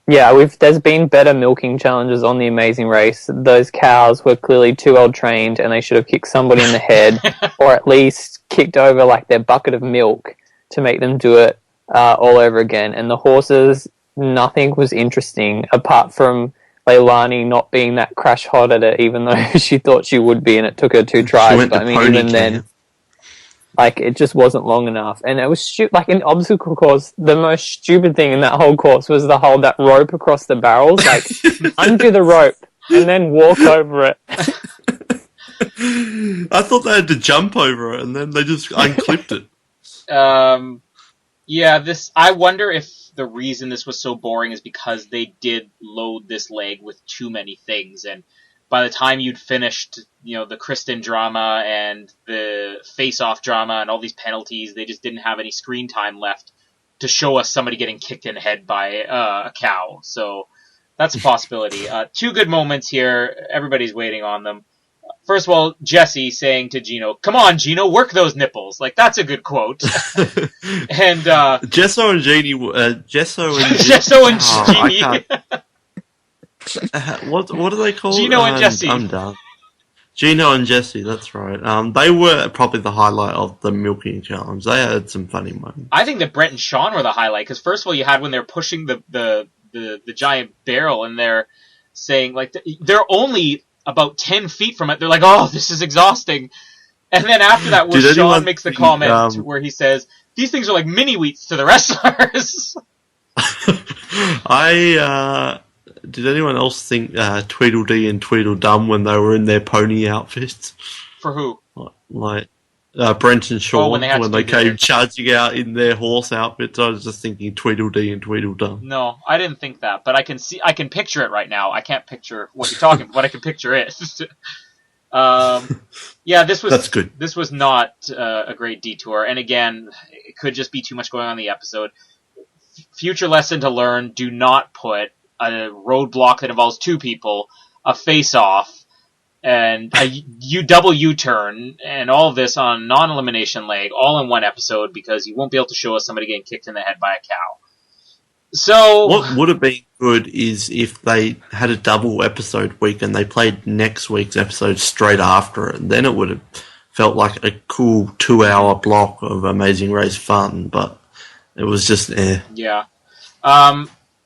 there's been better milking challenges on the Amazing Race. Those cows were clearly too well trained, and they should have kicked somebody in the head, or at least kicked over like their bucket of milk to make them do it all over again. And the horses, nothing was interesting apart from Leilani not being that crash hot at it, even though she thought she would be, and it took her 2 tries. But I mean, even then, like, it just wasn't long enough. And it was like in obstacle course, the most stupid thing in that whole course was to hold that rope across the barrels, like undo the rope and then walk over it. I thought they had to jump over it, and then they just unclipped it. I wonder if the reason this was so boring is because they did load this leg with too many things, and by the time you'd finished, the Kristen drama and the face-off drama and all these penalties, they just didn't have any screen time left to show us somebody getting kicked in the head by a cow. So that's a possibility. 2 good moments here. Everybody's waiting on them. First of all, Jesse saying to Gino, "Come on, Gino, work those nipples." Like, that's a good quote. And Gesso and Jeannie. Gesso and Jeannie. What are they called? Gino and Jesse. I'm done. Gino and Jesse, that's right. They were probably the highlight of the milking challenge. They had some funny moments. I think that Brent and Sean were the highlight, because first of all, you had when they're pushing the giant barrel, and they're saying, like, they're only about 10 feet from it. They're like, "Oh, this is exhausting." And then after that, where Sean makes the comment where he says, "These things are like mini wheats to the wrestlers." Did anyone else think Tweedledee and Tweedledum when they were in their pony outfits? For who? Like Brent and Sean, when they came charging out in their horse outfits. I was just thinking Tweedledee and Tweedledum. No, I didn't think that, but I can picture it right now. I can't picture what you're talking about, but I can picture it. That's good. This was not a great detour, and again, it could just be too much going on in the episode. Future lesson to learn: do not put a roadblock that involves 2 people, a face-off, and a double U-turn, and all of this on non-elimination leg, all in one episode, because you won't be able to show us somebody getting kicked in the head by a cow. So, what would have been good is if they had a double episode week and they played next week's episode straight after it, and then it would have felt like a cool 2-hour block of Amazing Race fun, but it was just Yeah.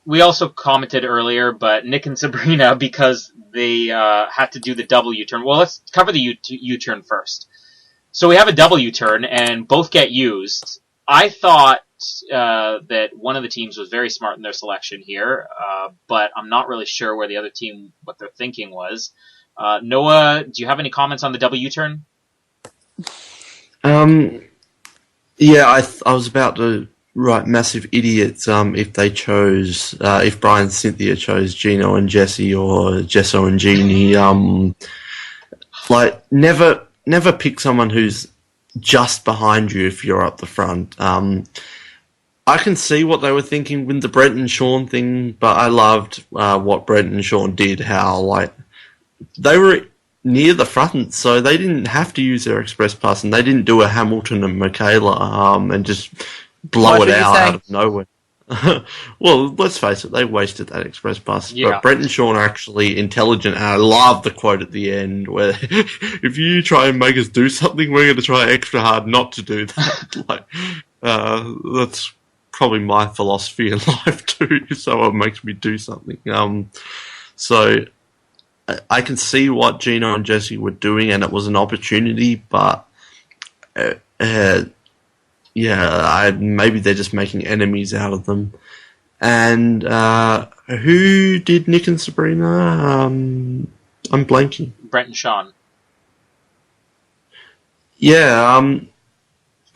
We also commented earlier, but Nick and Sabrina, because they had to do the double U-turn. Well, let's cover the U-turn first. So we have a double U-turn, and both get used. I thought that one of the teams was very smart in their selection here, but I'm not really sure where the other team, what their thinking was. Noah, do you have any comments on the double U-turn? Yeah, I was about to write massive idiots if they chose, if Brian and Cynthia chose Gino and Jesse or Gesso and Jeannie. Like, never pick someone who's just behind you if you're up the front. I I can see what they were thinking with the Brent and Sean thing, but I loved what Brent and Sean did. How like they were near the front, so they didn't have to use their express pass, and they didn't do a Hamilton and Michaela and just blow What it did you out say? of nowhere. Well, let's face it, they wasted that express pass. Yeah. But Brent and Sean are actually intelligent, and I love the quote at the end where if you try and make us do something, we're going to try extra hard not to do that. Like, that's probably my philosophy in life too, so it makes me do something. So I can see what Gino and Jesse were doing, and it was an opportunity, but maybe they're just making enemies out of them. And who did Nick and Sabrina? I'm blanking. Brent and Sean. Yeah,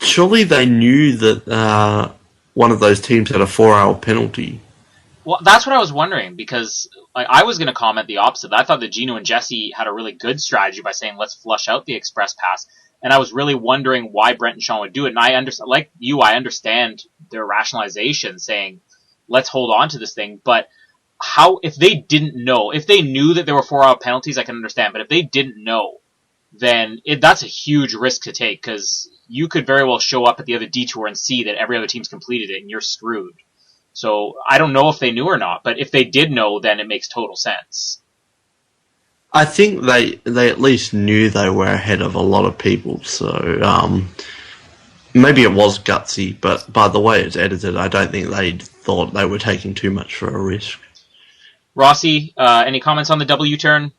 surely they knew that one of those teams had a 4-hour penalty. Well, that's what I was wondering, because I was going to comment the opposite. I thought that Gino and Jesse had a really good strategy by saying, let's flush out the express pass. And I was really wondering why Brent and Sean would do it. And I understand, like you, I understand their rationalization saying, let's hold on to this thing. But how, if they didn't know, if they knew that there were 4-hour penalties, I can understand. But if they didn't know, then that's a huge risk to take, because you could very well show up at the other detour and see that every other team's completed it and you're screwed. So I don't know if they knew or not, but if they did know, then it makes total sense. I think they at least knew they were ahead of a lot of people, so maybe it was gutsy, but by the way it's edited, I don't think they thought they were taking too much for a risk. Rossi, any comments on the W turn?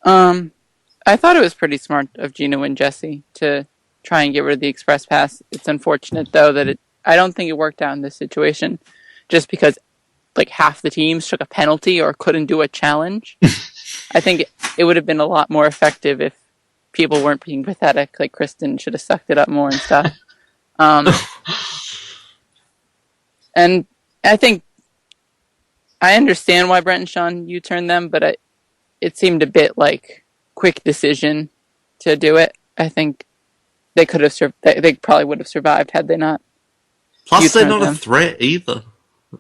I thought it was pretty smart of Gino and Jesse to try and get rid of the express pass. It's unfortunate though that I don't think it worked out in this situation, just because like half the teams took a penalty or couldn't do a challenge. I think it would have been a lot more effective if people weren't being pathetic. Like Kristen should have sucked it up more and stuff. And I think I understand why Brent and Sean U-turned them, but it seemed a bit like quick decision to do it. I think they could have they probably would have survived had they not. Plus, they're not them. a threat either,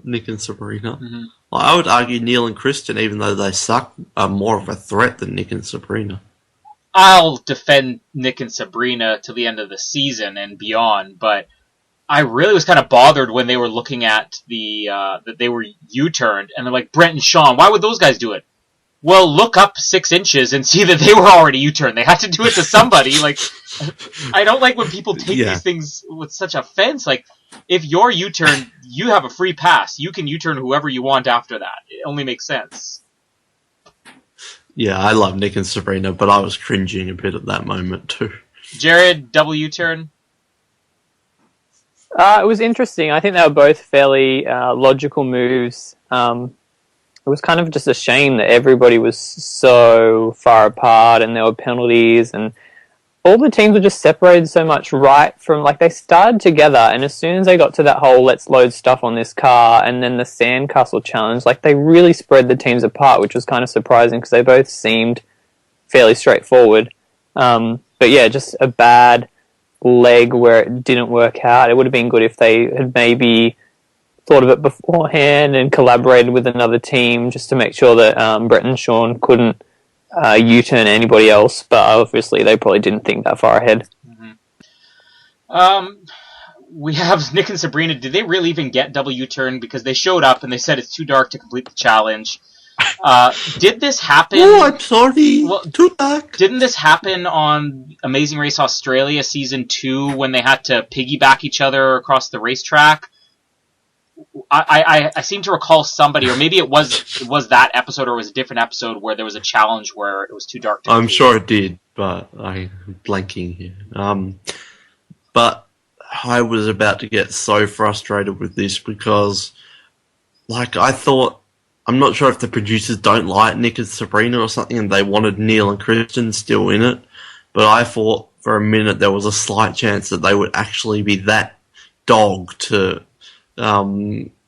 Nick and Sabrina. Mm-hmm. Well, I would argue Neil and Kristen, even though they suck, are more of a threat than Nick and Sabrina. I'll defend Nick and Sabrina to the end of the season and beyond, but I really was kind of bothered when they were looking at that they were U-turned, and they're like, Brent and Sean, why would those guys do it? Well, look up 6 inches and see that they were already U-turned. They had to do it to somebody. Like, I don't like when people take these things with such offense. Like, if you're U-turned, you have a free pass. You can U-turn whoever you want after that. It only makes sense. Yeah, I love Nick and Sabrina, but I was cringing a bit at that moment too. Jared, double U-turn? It was interesting. I think they were both fairly logical moves. It was kind of just a shame that everybody was so far apart and there were penalties and all the teams were just separated so much right from, like, they started together and as soon as they got to that whole let's load stuff on this car and then the sandcastle challenge, like, they really spread the teams apart, which was kind of surprising because they both seemed fairly straightforward. But yeah, just a bad leg where it didn't work out. It would have been good if they had maybe thought of it beforehand and collaborated with another team just to make sure that Brett and Sean couldn't U-turn anybody else, but obviously they probably didn't think that far ahead. Mm-hmm. We have Nick and Sabrina. Did they really even get double U-turn? Because they showed up and they said it's too dark to complete the challenge. Did this happen? Oh, I'm sorry. Well, too dark. Didn't this happen on Amazing Race Australia Season 2 when they had to piggyback each other across the racetrack? I seem to recall somebody, or maybe it was that episode or it was a different episode where there was a challenge where it was too dark to I'm sure it did, but I'm blanking here. But I was about to get so frustrated with this because, like, I thought, I'm not sure if the producers don't like Nick and Sabrina or something and they wanted Neil and Kristen still in it, but I thought for a minute there was a slight chance that they would actually be that dog to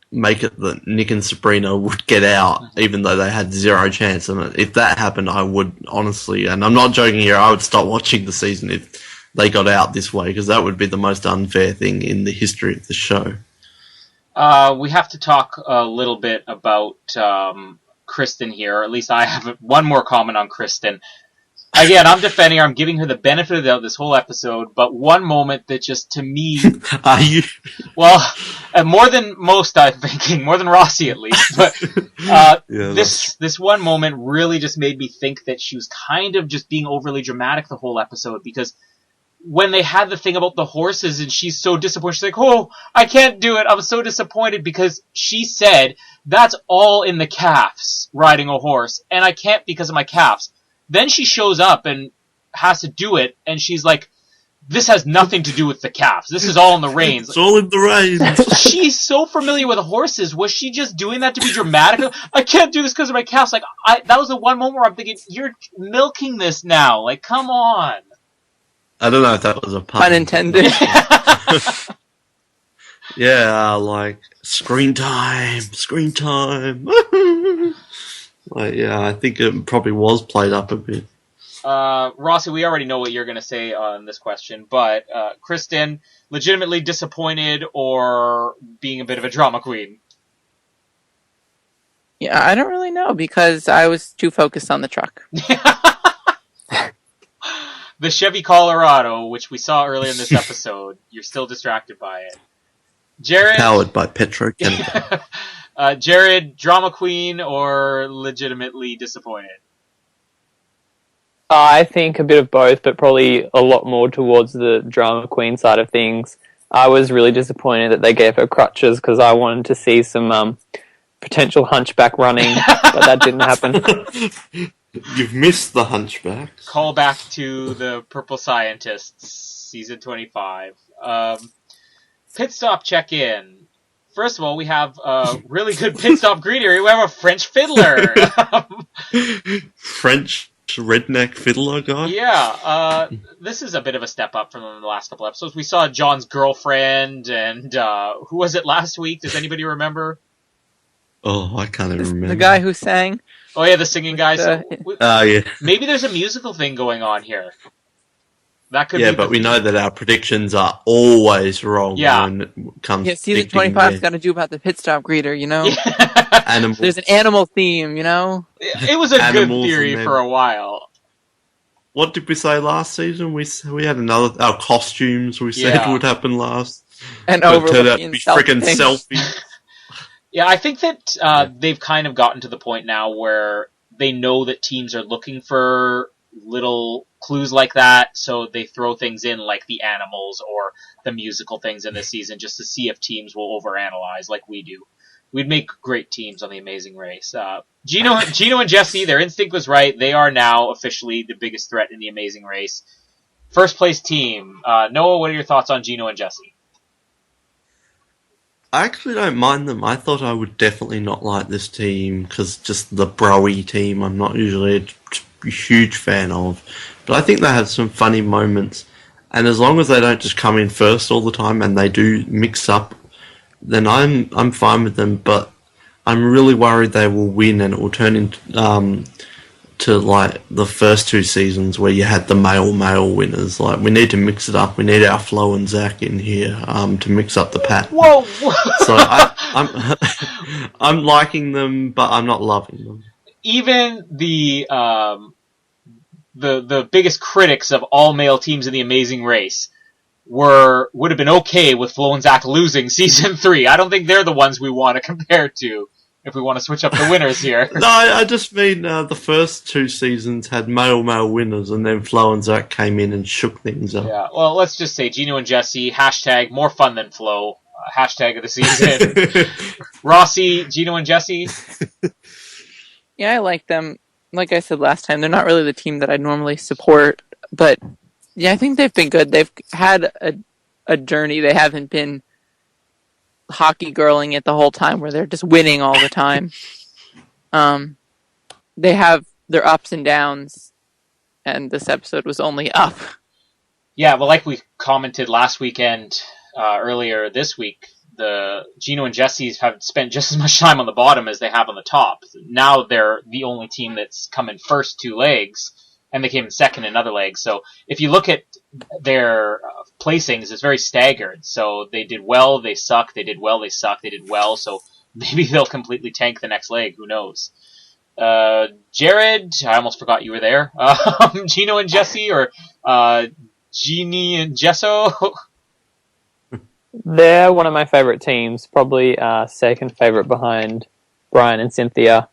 make it that Nick and Sabrina would get out, even though they had zero chance. And if that happened, I would honestly, and I'm not joking here, I would stop watching the season if they got out this way, because that would be the most unfair thing in the history of the show. We have to talk a little bit about Kristen here, or at least I have one more comment on Kristen. Again, I'm defending her. I'm giving her the benefit of the doubt this whole episode, but one moment that just, to me... Are you? Well, more than most, I'm thinking. More than Rossi, at least. But this one moment really just made me think that she was kind of just being overly dramatic the whole episode, because when they had the thing about the horses and she's so disappointed, she's like, oh, I can't do it. I'm so disappointed, because she said, that's all in the calves, riding a horse, and I can't because of my calves. Then she shows up and has to do it, and she's like, this has nothing to do with the calves. This is all in the reins. It's all in the reins. She's so familiar with horses. Was she just doing that to be dramatic? I can't do this because of my calves. Like, that was the one moment where I'm thinking, you're milking this now. Like, come on. I don't know if that was a pun. Unintended. Yeah, like, screen time. Like, yeah, I think it probably was played up a bit. Rossi, we already know what you're going to say on this question, but Kristen, legitimately disappointed or being a bit of a drama queen? Yeah, I don't really know, because I was too focused on the truck. The Chevy Colorado, which we saw earlier in this episode, you're still distracted by it. Jared, Powered by Petro-Canada. Jared, drama queen or legitimately disappointed? I think a bit of both, but probably a lot more towards the drama queen side of things. I was really disappointed that they gave her crutches, because I wanted to see some potential hunchback running, but that didn't happen. You've missed the hunchback. Call back to the Purple Scientists, season 25. Pit stop check-in. First of all, we have a really good pit stop greeter. We have a French fiddler. French redneck fiddler guy? Yeah, this is a bit of a step up from the last couple episodes. We saw John's girlfriend, and who was it last week? Does anybody remember? Oh, I can't even remember. The guy who sang. Oh yeah, the singing guy. Yeah. Maybe there's a musical thing going on here. That could be. Yeah, but we know that our predictions are always wrong when it comes Yeah, to season predicting 25's got to do about the pit stop greeter, you know? animals. There's an animal theme, you know? It was a good Animals theory and for a while. What did we say last season? We had another... Our costumes we said would happen last. And But it turned out to overlooking be freaking selfie. selfies. Yeah, I think that they've kind of gotten to the point now where they know that teams are looking for little clues like that, so they throw things in like the animals or the musical things in this season just to see if teams will overanalyze like we do. We'd make great teams on The Amazing Race. Gino and Jesse, their instinct was right. They are now officially the biggest threat in The Amazing Race. First place team. Noah, what are your thoughts on Gino and Jesse? I actually don't mind them. I thought I would definitely not like this team because just the bro-y team I'm not usually a huge fan of. But I think they have some funny moments. And as long as they don't just come in first all the time and they do mix up, then I'm fine with them. But I'm really worried they will win and it will turn into to like the first two seasons where you had the male winners. Like, we need to mix it up. We need our Flo and Zach in here to mix up the pattern. Whoa! So I'm liking them, but I'm not loving them. Even the biggest critics of all male teams in The Amazing Race would have been okay with Flo and Zach losing season 3. I don't think they're the ones we want to compare to if we want to switch up the winners here. No, I just mean the first two seasons had male winners, and then Flo and Zach came in and shook things up. Yeah, well, let's just say Gino and Jesse, hashtag more fun than Flo, hashtag of the season. Rossi, Gino and Jesse? Yeah, I like them. Like I said last time, they're not really the team that I normally support, but yeah, I think they've been good. They've had a journey. They haven't been hockey girling it the whole time where they're just winning all the time. They have their ups and downs, and this episode was only up. Yeah, well, like we commented last weekend, earlier this week, the Gino and Jesse's have spent just as much time on the bottom as they have on the top. Now they're the only team that's come in first 2 legs, and they came in second in other legs. So if you look at their placings, it's very staggered. So they did well, they suck, they did well, they suck, they did well. So maybe they'll completely tank the next leg. Who knows? Jared, I almost forgot you were there. Gino and Jesse, or Jeannie and Jesso. They're one of my favorite teams, probably second favorite behind Brian and Cynthia.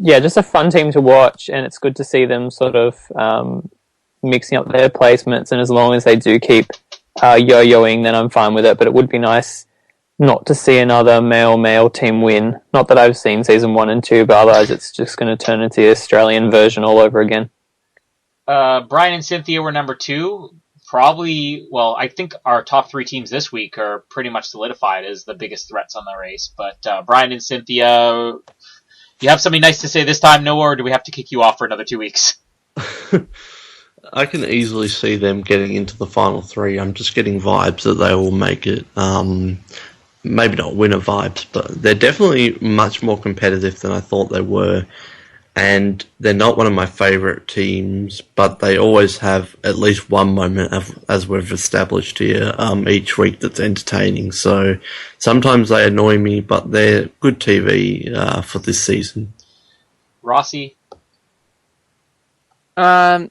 Yeah, just a fun team to watch, and it's good to see them sort of mixing up their placements, and as long as they do keep yo-yoing, then I'm fine with it. But it would be nice not to see another male team win. Not that I've seen season 1 and 2, but otherwise it's just going to turn into the Australian version all over again. Brian and Cynthia were number 2. Probably, well, I think our top 3 teams this week are pretty much solidified as the biggest threats on the race. But Brian and Cynthia, you have something nice to say this time, Noah, or do we have to kick you off for another 2 weeks? I can easily see them getting into the final 3. I'm just getting vibes that they will make it. Maybe not winner vibes, but they're definitely much more competitive than I thought they were. And they're not one of my favourite teams, but they always have at least one moment, as we've established here, each week that's entertaining. So sometimes they annoy me, but they're good TV for this season. Rossi? I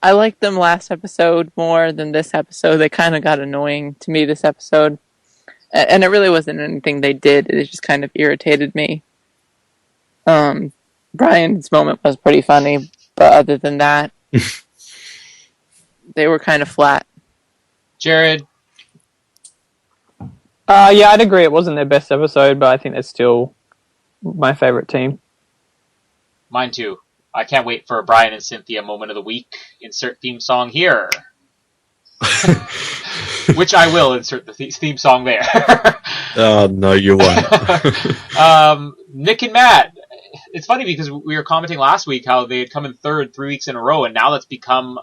liked them last episode more than this episode. They kind of got annoying to me this episode. And it really wasn't anything they did. It just kind of irritated me. Brian's moment was pretty funny, but other than that, they were kind of flat. Jared? Yeah, I'd agree it wasn't their best episode, but I think they're still my favorite team. Mine too. I can't wait for Brian and Cynthia moment of the week. Insert theme song here. Which I will insert the theme song there. No, you won't. Nick and Matt. It's funny because we were commenting last week how they had come in third 3 weeks in a row, and now that's become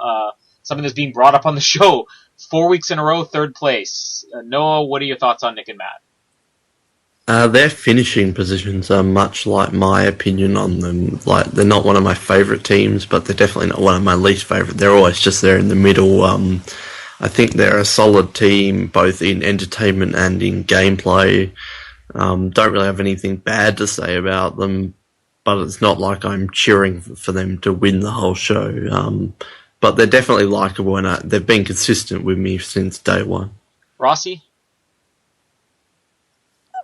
something that's being brought up on the show. 4 weeks in a row, third place. Noah, what are your thoughts on Nick and Matt? Their finishing positions are much like my opinion on them. Like, they're not one of my favourite teams, but they're definitely not one of my least favourite. They're always just there in the middle. I think they're a solid team, both in entertainment and in gameplay. Don't really have anything bad to say about them, but it's not like I'm cheering for them to win the whole show. But they're definitely likeable, and they've been consistent with me since day one. Rossi?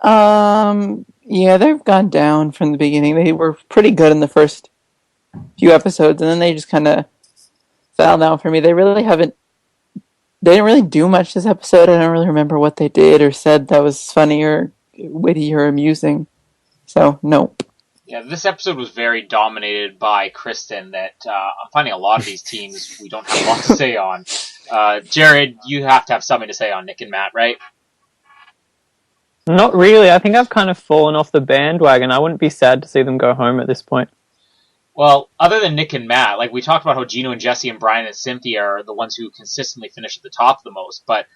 Yeah, they've gone down from the beginning. They were pretty good in the first few episodes, and then they just kind of fell down for me. They didn't really do much this episode. I don't really remember what they did or said that was funny or witty or amusing. So, nope. Yeah, this episode was very dominated by Kristen. That I'm finding a lot of these teams we don't have a lot to say on. Jared, you have to have something to say on Nick and Matt, right? Not really. I think I've kind of fallen off the bandwagon. I wouldn't be sad to see them go home at this point. Well, other than Nick and Matt, like we talked about how Gino and Jesse and Brian and Cynthia are the ones who consistently finish at the top the most, but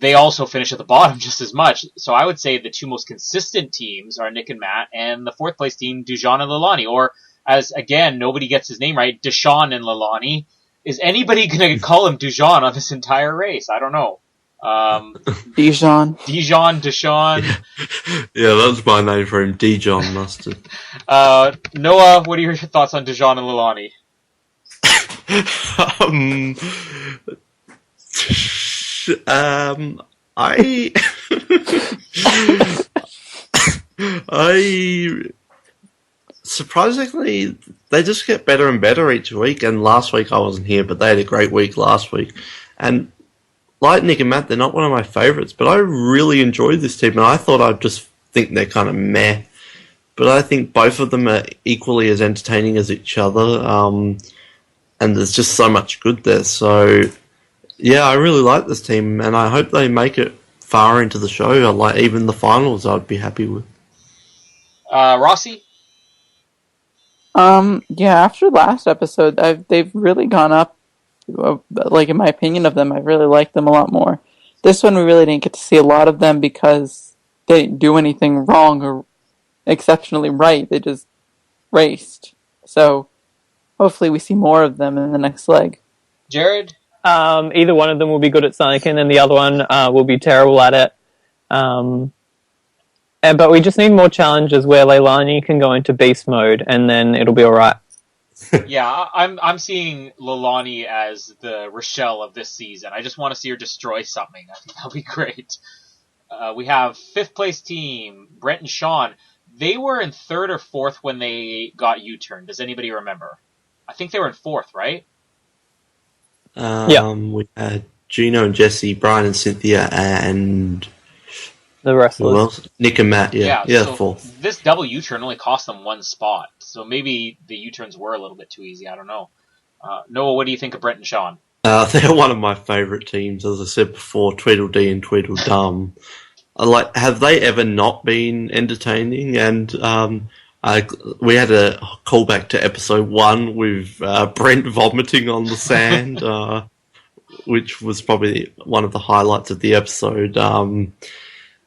they also finish at the bottom just as much. So I would say the 2 most consistent teams are Nick and Matt, and the 4th place team, Dujon and Lilani. Or, as again, nobody gets his name right, Deshaun and Lilani. Is anybody going to call him Dujon on this entire race? I don't know. Dijon. Deshaun. Yeah, that's my name for him, Dijon Mustard. Noah, what are your thoughts on Dijon and Lilani? Surprisingly, they just get better and better each week, and last week I wasn't here, but they had a great week last week. And like Nick and Matt, they're not one of my favourites, but I really enjoyed this team, and I thought I'd just think they're kind of meh. But I think both of them are equally as entertaining as each other, and there's just so much good there. So, yeah, I really like this team, and I hope they make it far into the show. Like, even the finals I'd be happy with. Rossi? Yeah, after last episode, they've really gone up. Like, in my opinion of them, I really like them a lot more. This one, we really didn't get to see a lot of them because they didn't do anything wrong or exceptionally right. They just raced. So, hopefully we see more of them in the next leg. Jared? Either one of them will be good at Sonic, and the other one will be terrible at it. But we just need more challenges where Leilani can go into beast mode, and then it'll be alright. Yeah, I'm seeing Leilani as the Rochelle of this season. I just want to see her destroy something. I think that'll be great. We have 5th place team, Brent and Sean. They were in 3rd or 4th when they got U-turn. Does anybody remember? I think they were in 4th, right? We had Gino and Jesse, Brian and Cynthia, and The who wrestlers. else? Nick and Matt. Yeah, so 4th. this double U-turn only cost them 1 spot. So maybe the U-turns were a little bit too easy. I don't know. Noah, what do you think of Brent and Sean? They're one of my favourite teams, as I said before. Tweedledee and Tweedledum. Have they ever not been entertaining? And we had a callback to episode 1 with Brent vomiting on the sand, which was probably one of the highlights of the episode.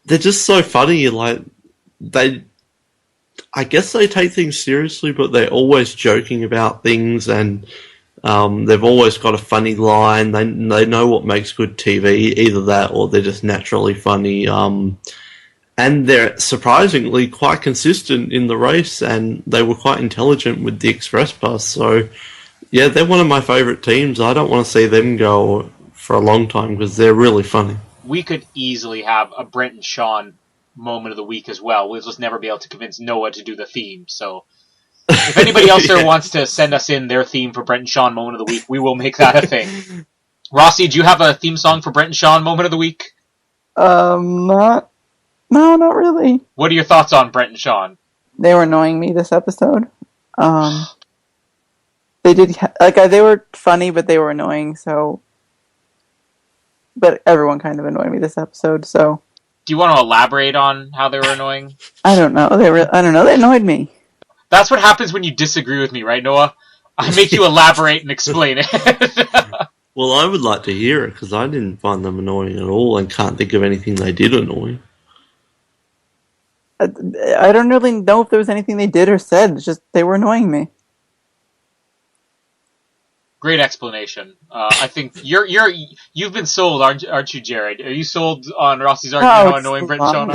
They're just so funny. I guess they take things seriously, but they're always joking about things, and they've always got a funny line. They know what makes good TV, either that or they're just naturally funny. And they're surprisingly quite consistent in the race, and they were quite intelligent with the Express Pass. So, yeah, they're one of my favourite teams. I don't want to see them go for a long time because they're really funny. We could easily have a Brent and Sean moment of the week as well. We'll just never be able to convince Noah to do the theme. So if anybody else there wants to send us in their theme for Brent and Sean moment of the week, we will make that a thing. Rossi, do you have a theme song for Brent and Sean moment of the week? No, not really. What are your thoughts on Brent and Sean? They were annoying me this episode. They did they were funny, but they were annoying. So, but everyone kind of annoyed me this episode. So, do you want to elaborate on how they were annoying? I don't know. I don't know. They annoyed me. That's what happens when you disagree with me, right, Noah? I make you elaborate and explain it. Well, I would like to hear it because I didn't find them annoying at all and can't think of anything they did annoying. I don't really know if there was anything they did or said. It's just they were annoying me. Great explanation. I think you've been sold, aren't you, Jared? Are you sold on Rossi's argument how annoying Brent and Sean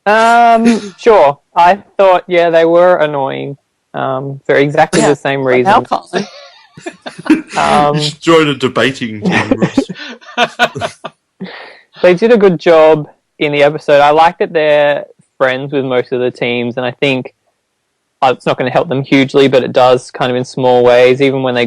are? Sure. I thought, they were annoying. For exactly the same reason. Now, Colin. Join a debating team, Ross. They did a good job in the episode. I like that they're friends with most of the teams, and I think it's not going to help them hugely, but it does kind of in small ways. Even when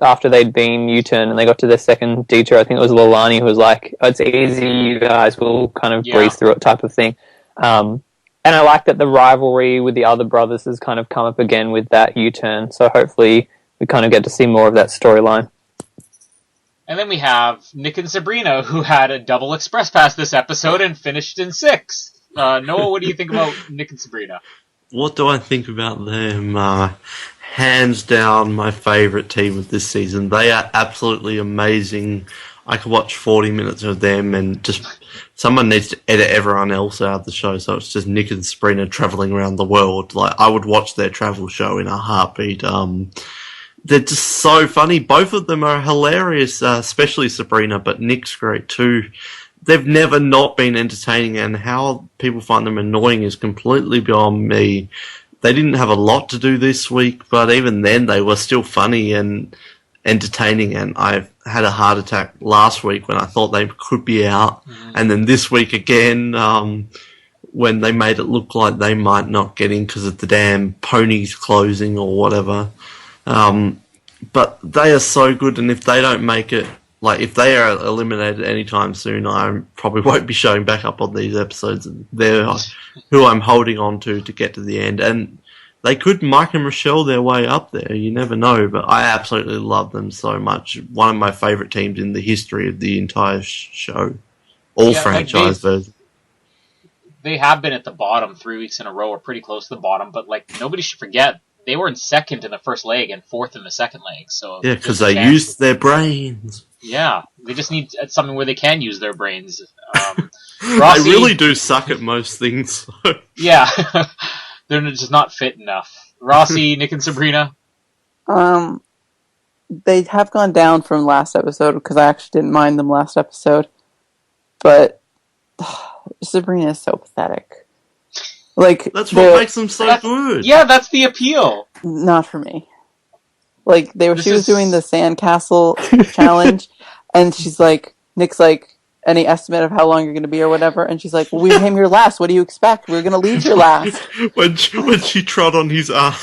after they'd been U-turn and they got to their second detour, I think it was Leilani who was like, "It's easy, you guys will kind of breeze through it," type of thing. And I like that the rivalry with the other brothers has kind of come up again with that U-turn, so hopefully we kind of get to see more of that storyline. And then we have Nick and Sabrina, who had a double express pass this episode and finished in 6th. Noah, what do you think about Nick and Sabrina? What do I think about them? Hands down, my favourite team of this season. They are absolutely amazing. I could watch 40 minutes of them, and just someone needs to edit everyone else out of the show, so it's just Nick and Sabrina travelling around the world. I would watch their travel show in a heartbeat. They're just so funny. Both of them are hilarious, especially Sabrina, but Nick's great too. They've never not been entertaining, and how people find them annoying is completely beyond me. They didn't have a lot to do this week, but even then they were still funny and entertaining, and I had a heart attack last week when I thought they could be out, and then this week again, when they made it look like they might not get in because of the damn ponies closing or whatever. But they are so good, and if they don't make it, if they are eliminated anytime soon, I probably won't be showing back up on these episodes. They're who I'm holding on to get to the end, and they could Mike and Rochelle their way up there. You never know, but I absolutely love them so much. One of my favourite teams in the history of the entire show, franchise versions. They have been at the bottom 3 weeks in a row, or pretty close to the bottom, but nobody should forget, they were in 2nd in the first leg and 4th in the second leg. So yeah, because they used their brains. Yeah, they just need something where they can use their brains. Rossi, they really do suck at most things. Yeah, they're just not fit enough. Rossi, Nick and Sabrina. They have gone down from last episode because I actually didn't mind them last episode, but Sabrina is so pathetic. Like That's what makes them so good. Yeah, that's the appeal. Not for me. Like she was doing the sandcastle challenge, and she's like, Nick's like, any estimate of how long you're going to be or whatever, and she's like, well, we came here last. What do you expect? We're going to leave here last. when she trod on his arm.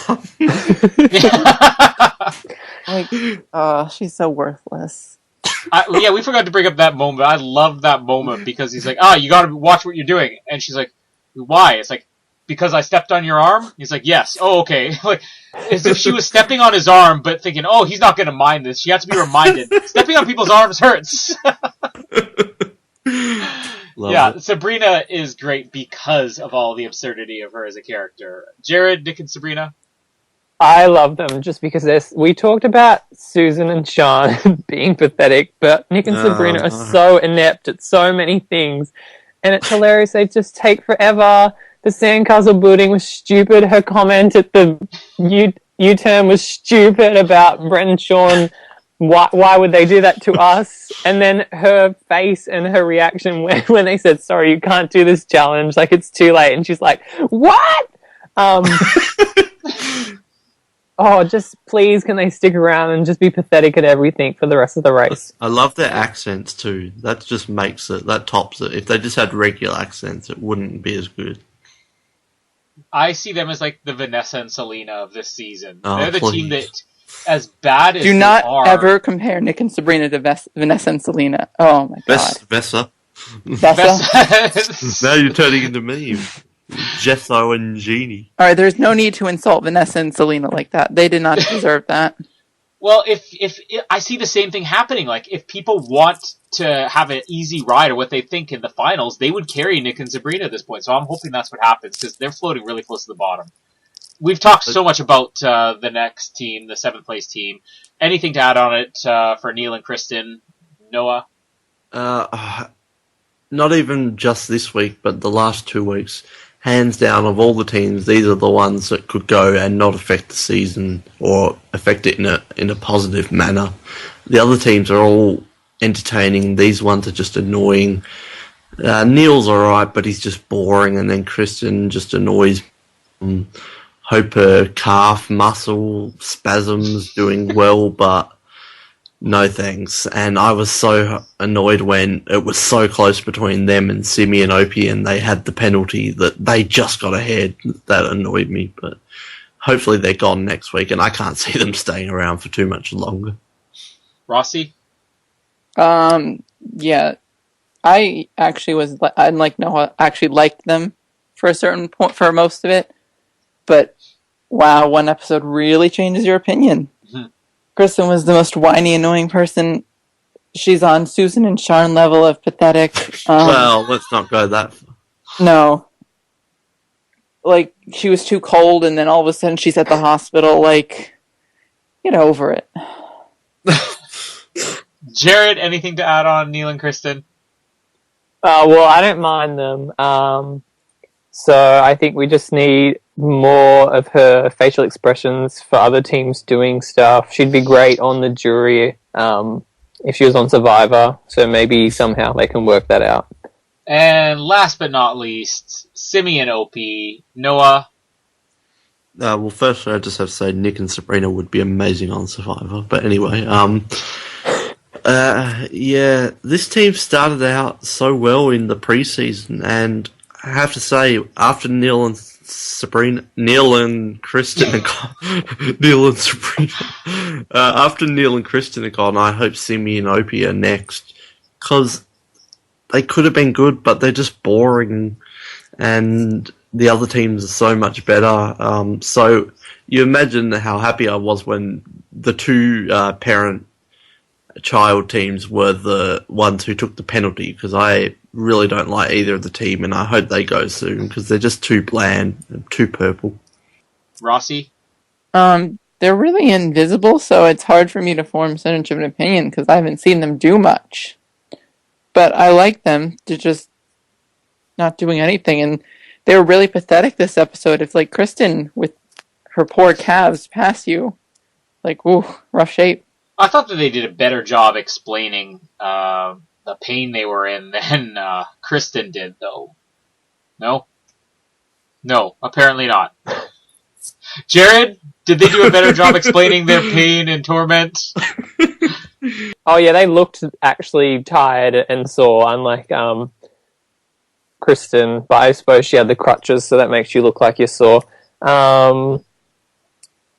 Like, she's so worthless. Yeah, we forgot to bring up that moment. I love that moment because he's like, you got to watch what you're doing, and she's like, why? It's like, because I stepped on your arm? He's like, yes. Oh, okay. Like, as if she was stepping on his arm, but thinking, oh, he's not going to mind this. She has to be reminded. Stepping on people's arms hurts. Yeah, Sabrina is great because of all the absurdity of her as a character. Jared, Nick, and Sabrina? I love them just because we talked about Susan and Sean being pathetic, but Nick and Sabrina are so inept at so many things, and it's hilarious. They just take forever. The sandcastle building was stupid. Her comment at the U-turn was stupid about Brett and Sean. Why would they do that to us? And then her face and her reaction when they said, sorry, you can't do this challenge. Like, it's too late. And she's like, what? Just please, can they stick around and just be pathetic at everything for the rest of the race? I love their accents, too. That just makes it, that tops it. If they just had regular accents, it wouldn't be as good. I see them as like the Vanessa and Selena of this season. Oh, they're the please. team that, as bad as Do they not are, ever compare Nick and Sabrina to Vanessa and Selena. Oh my god. Vessa. Vessa? Now you're turning into me. Jethro and Jeannie. Alright, there's no need to insult Vanessa and Selena like that. They did not deserve that. Well, if I see the same thing happening, like if people want to have an easy ride or what they think in the finals, they would carry Nick and Sabrina at this point. So I'm hoping that's what happens because they're floating really close to the bottom. We've talked so much about the next team, the 7th place team. Anything to add on it for Neil and Kristen? Noah? Not even just this week, but the last 2 weeks. Hands down, of all the teams, these are the ones that could go and not affect the season or affect it in a positive manner. The other teams are all entertaining. These ones are just annoying. Neil's alright, but he's just boring, and then Kristen just annoys me. Hope her calf muscle spasms doing well, but no thanks. And I was so annoyed when it was so close between them and Simi and Opie, and they had the penalty that they just got ahead. That annoyed me, but hopefully they're gone next week, and I can't see them staying around for too much longer. Rossi? Yeah. I actually unlike Noah, actually liked them for a certain point, for most of it. But, wow, one episode really changes your opinion. Mm-hmm. Kristen was the most whiny, annoying person. She's on Susan and Sean level of pathetic. Well, let's not go that far. No. Like, she was too cold, and then all of a sudden she's at the hospital. Like, get over it. Jared, anything to add on Neil and Kristen? Well, I don't mind them. So I think we just need more of her facial expressions for other teams doing stuff. She'd be great on the jury if she was on Survivor, so maybe somehow they can work that out. And last but not least, Simi and Opie. Noah? Well, first I just have to say Nick and Sabrina would be amazing on Survivor. But anyway, yeah, this team started out so well in the preseason, and I have to say, after Neil and Sabrina, Neil and Kristen are gone, Neil and Sabrina, after Neil and Kristen are gone, I hope Simi and Opie are next, because they could have been good, but they're just boring, and the other teams are so much better. So you imagine how happy I was when the two parent-child teams were the ones who took the penalty, because I really don't like either of the team, and I hope they go soon, because they're just too bland and too purple. Rossi? They're really invisible, so it's hard for me to form so much of an opinion, because I haven't seen them do much. But I like them. They're just not doing anything, and they were really pathetic this episode. It's like Kristen with her poor calves pass you. Like, ooh, rough shape. I thought that they did a better job explaining the pain they were in than Kristen did, though. No? No, apparently not. Jared, did they do a better job explaining their pain and torment? Oh yeah, they looked actually tired and sore, unlike Kristen. But I suppose she had the crutches, so that makes you look like you're sore. Yeah,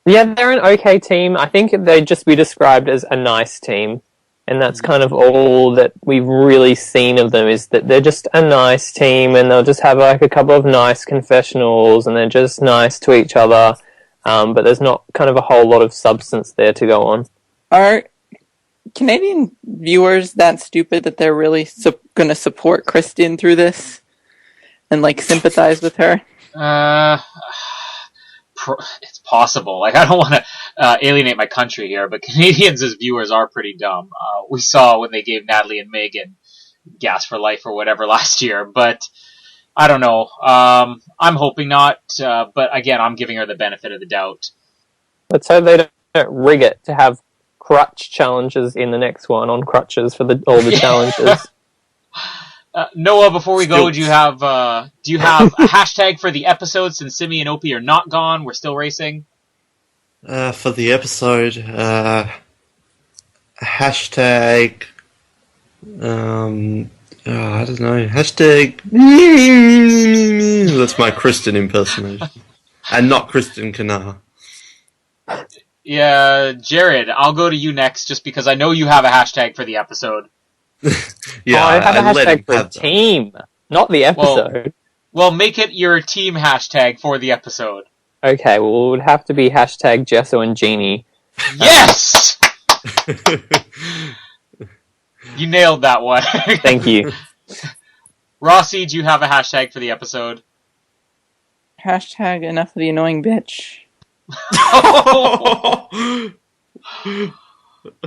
they're an okay team. I think they'd just be described as a nice team. And that's kind of all that we've really seen of them, is that they're just a nice team, and they'll just have like a couple of nice confessionals, and they're just nice to each other. But there's not kind of a whole lot of substance there to go on. Are Canadian viewers that stupid that they're really going to support Kristen through this and like sympathize with her? It's possible. Like, I don't want to alienate my country here, but Canadians as viewers are pretty dumb. We saw when they gave Natalie and Megan gas for life or whatever last year, but I don't know. I'm hoping not, but again, I'm giving her the benefit of the doubt. Let's hope they don't rig it to have crutch challenges in the next one, on crutches for all the challenges. Noah, before we go, do you have a hashtag for the episode since Simi and Opie are not gone? We're still racing. For the episode, hashtag. I don't know. Hashtag. That's my Kristen impersonation, and not Kristen Kanar. Yeah, Jared, I'll go to you next, just because I know you have a hashtag for the episode. Yeah, I have a let him hashtag for have the team, not the episode. Well, make it your team hashtag for the episode. Okay, well, it would have to be hashtag Jesso and Jeannie. Yes! You nailed that one. Thank you. Rossi, do you have a hashtag for the episode? Hashtag enough of the annoying bitch.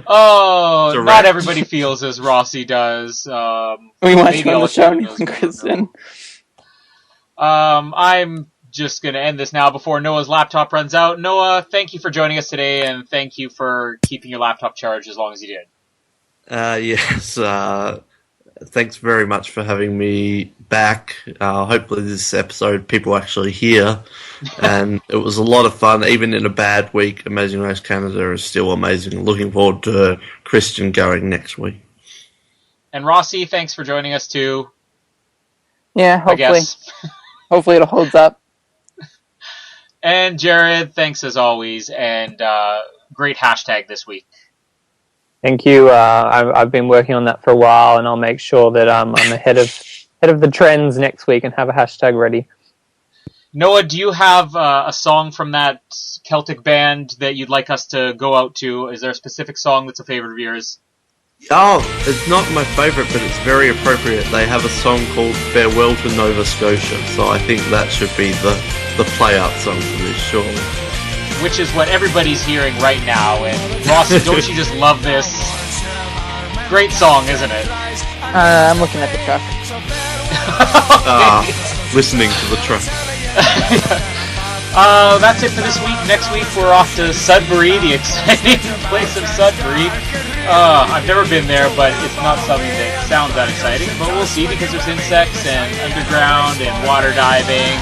Oh, Direct. not everybody feels as Rossi does. We want maybe you on I'll the show, check Neil those and ones. Kristen. I'm just going to end this now before Noah's laptop runs out. Noah, thank you for joining us today, and thank you for keeping your laptop charged as long as you did. Yes. Thanks very much for having me back. Hopefully this episode people actually hear. And it was a lot of fun. Even in a bad week, Amazing Race Canada is still amazing. Looking forward to Christian going next week. And Rossi, thanks for joining us too. Yeah, I hopefully. guess. Hopefully it holds up. And Jared, thanks as always, and great hashtag this week. Thank you. I've been working on that for a while, and I'll make sure that I'm ahead of the trends next week and have a hashtag ready. Noah, do you have a song from that Celtic band that you'd like us to go out to? Is there a specific song that's a favorite of yours? Oh, it's not my favourite, but it's very appropriate. They have a song called Farewell to Nova Scotia, so I think that should be the play-out song for this, surely. Which is what everybody's hearing right now. And Rossi, don't you just love this? Great song, isn't it? I'm looking at the truck. Listening to the truck. That's it for this week. Next week we're off to Sudbury, the exciting place of Sudbury. I've never been there, but it's not something that sounds that exciting. But we'll see, because there's insects and underground and water diving.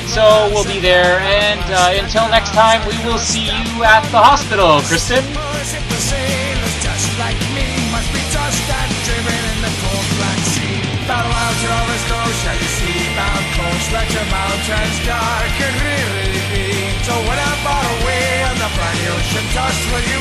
So we'll be there, and until next time, we will see you at the hospital, Kristen. Battle out to Nova Scotia, you see bound coast, let your mountains dark and really be. So when I'm far away on the briny ocean, touch with you.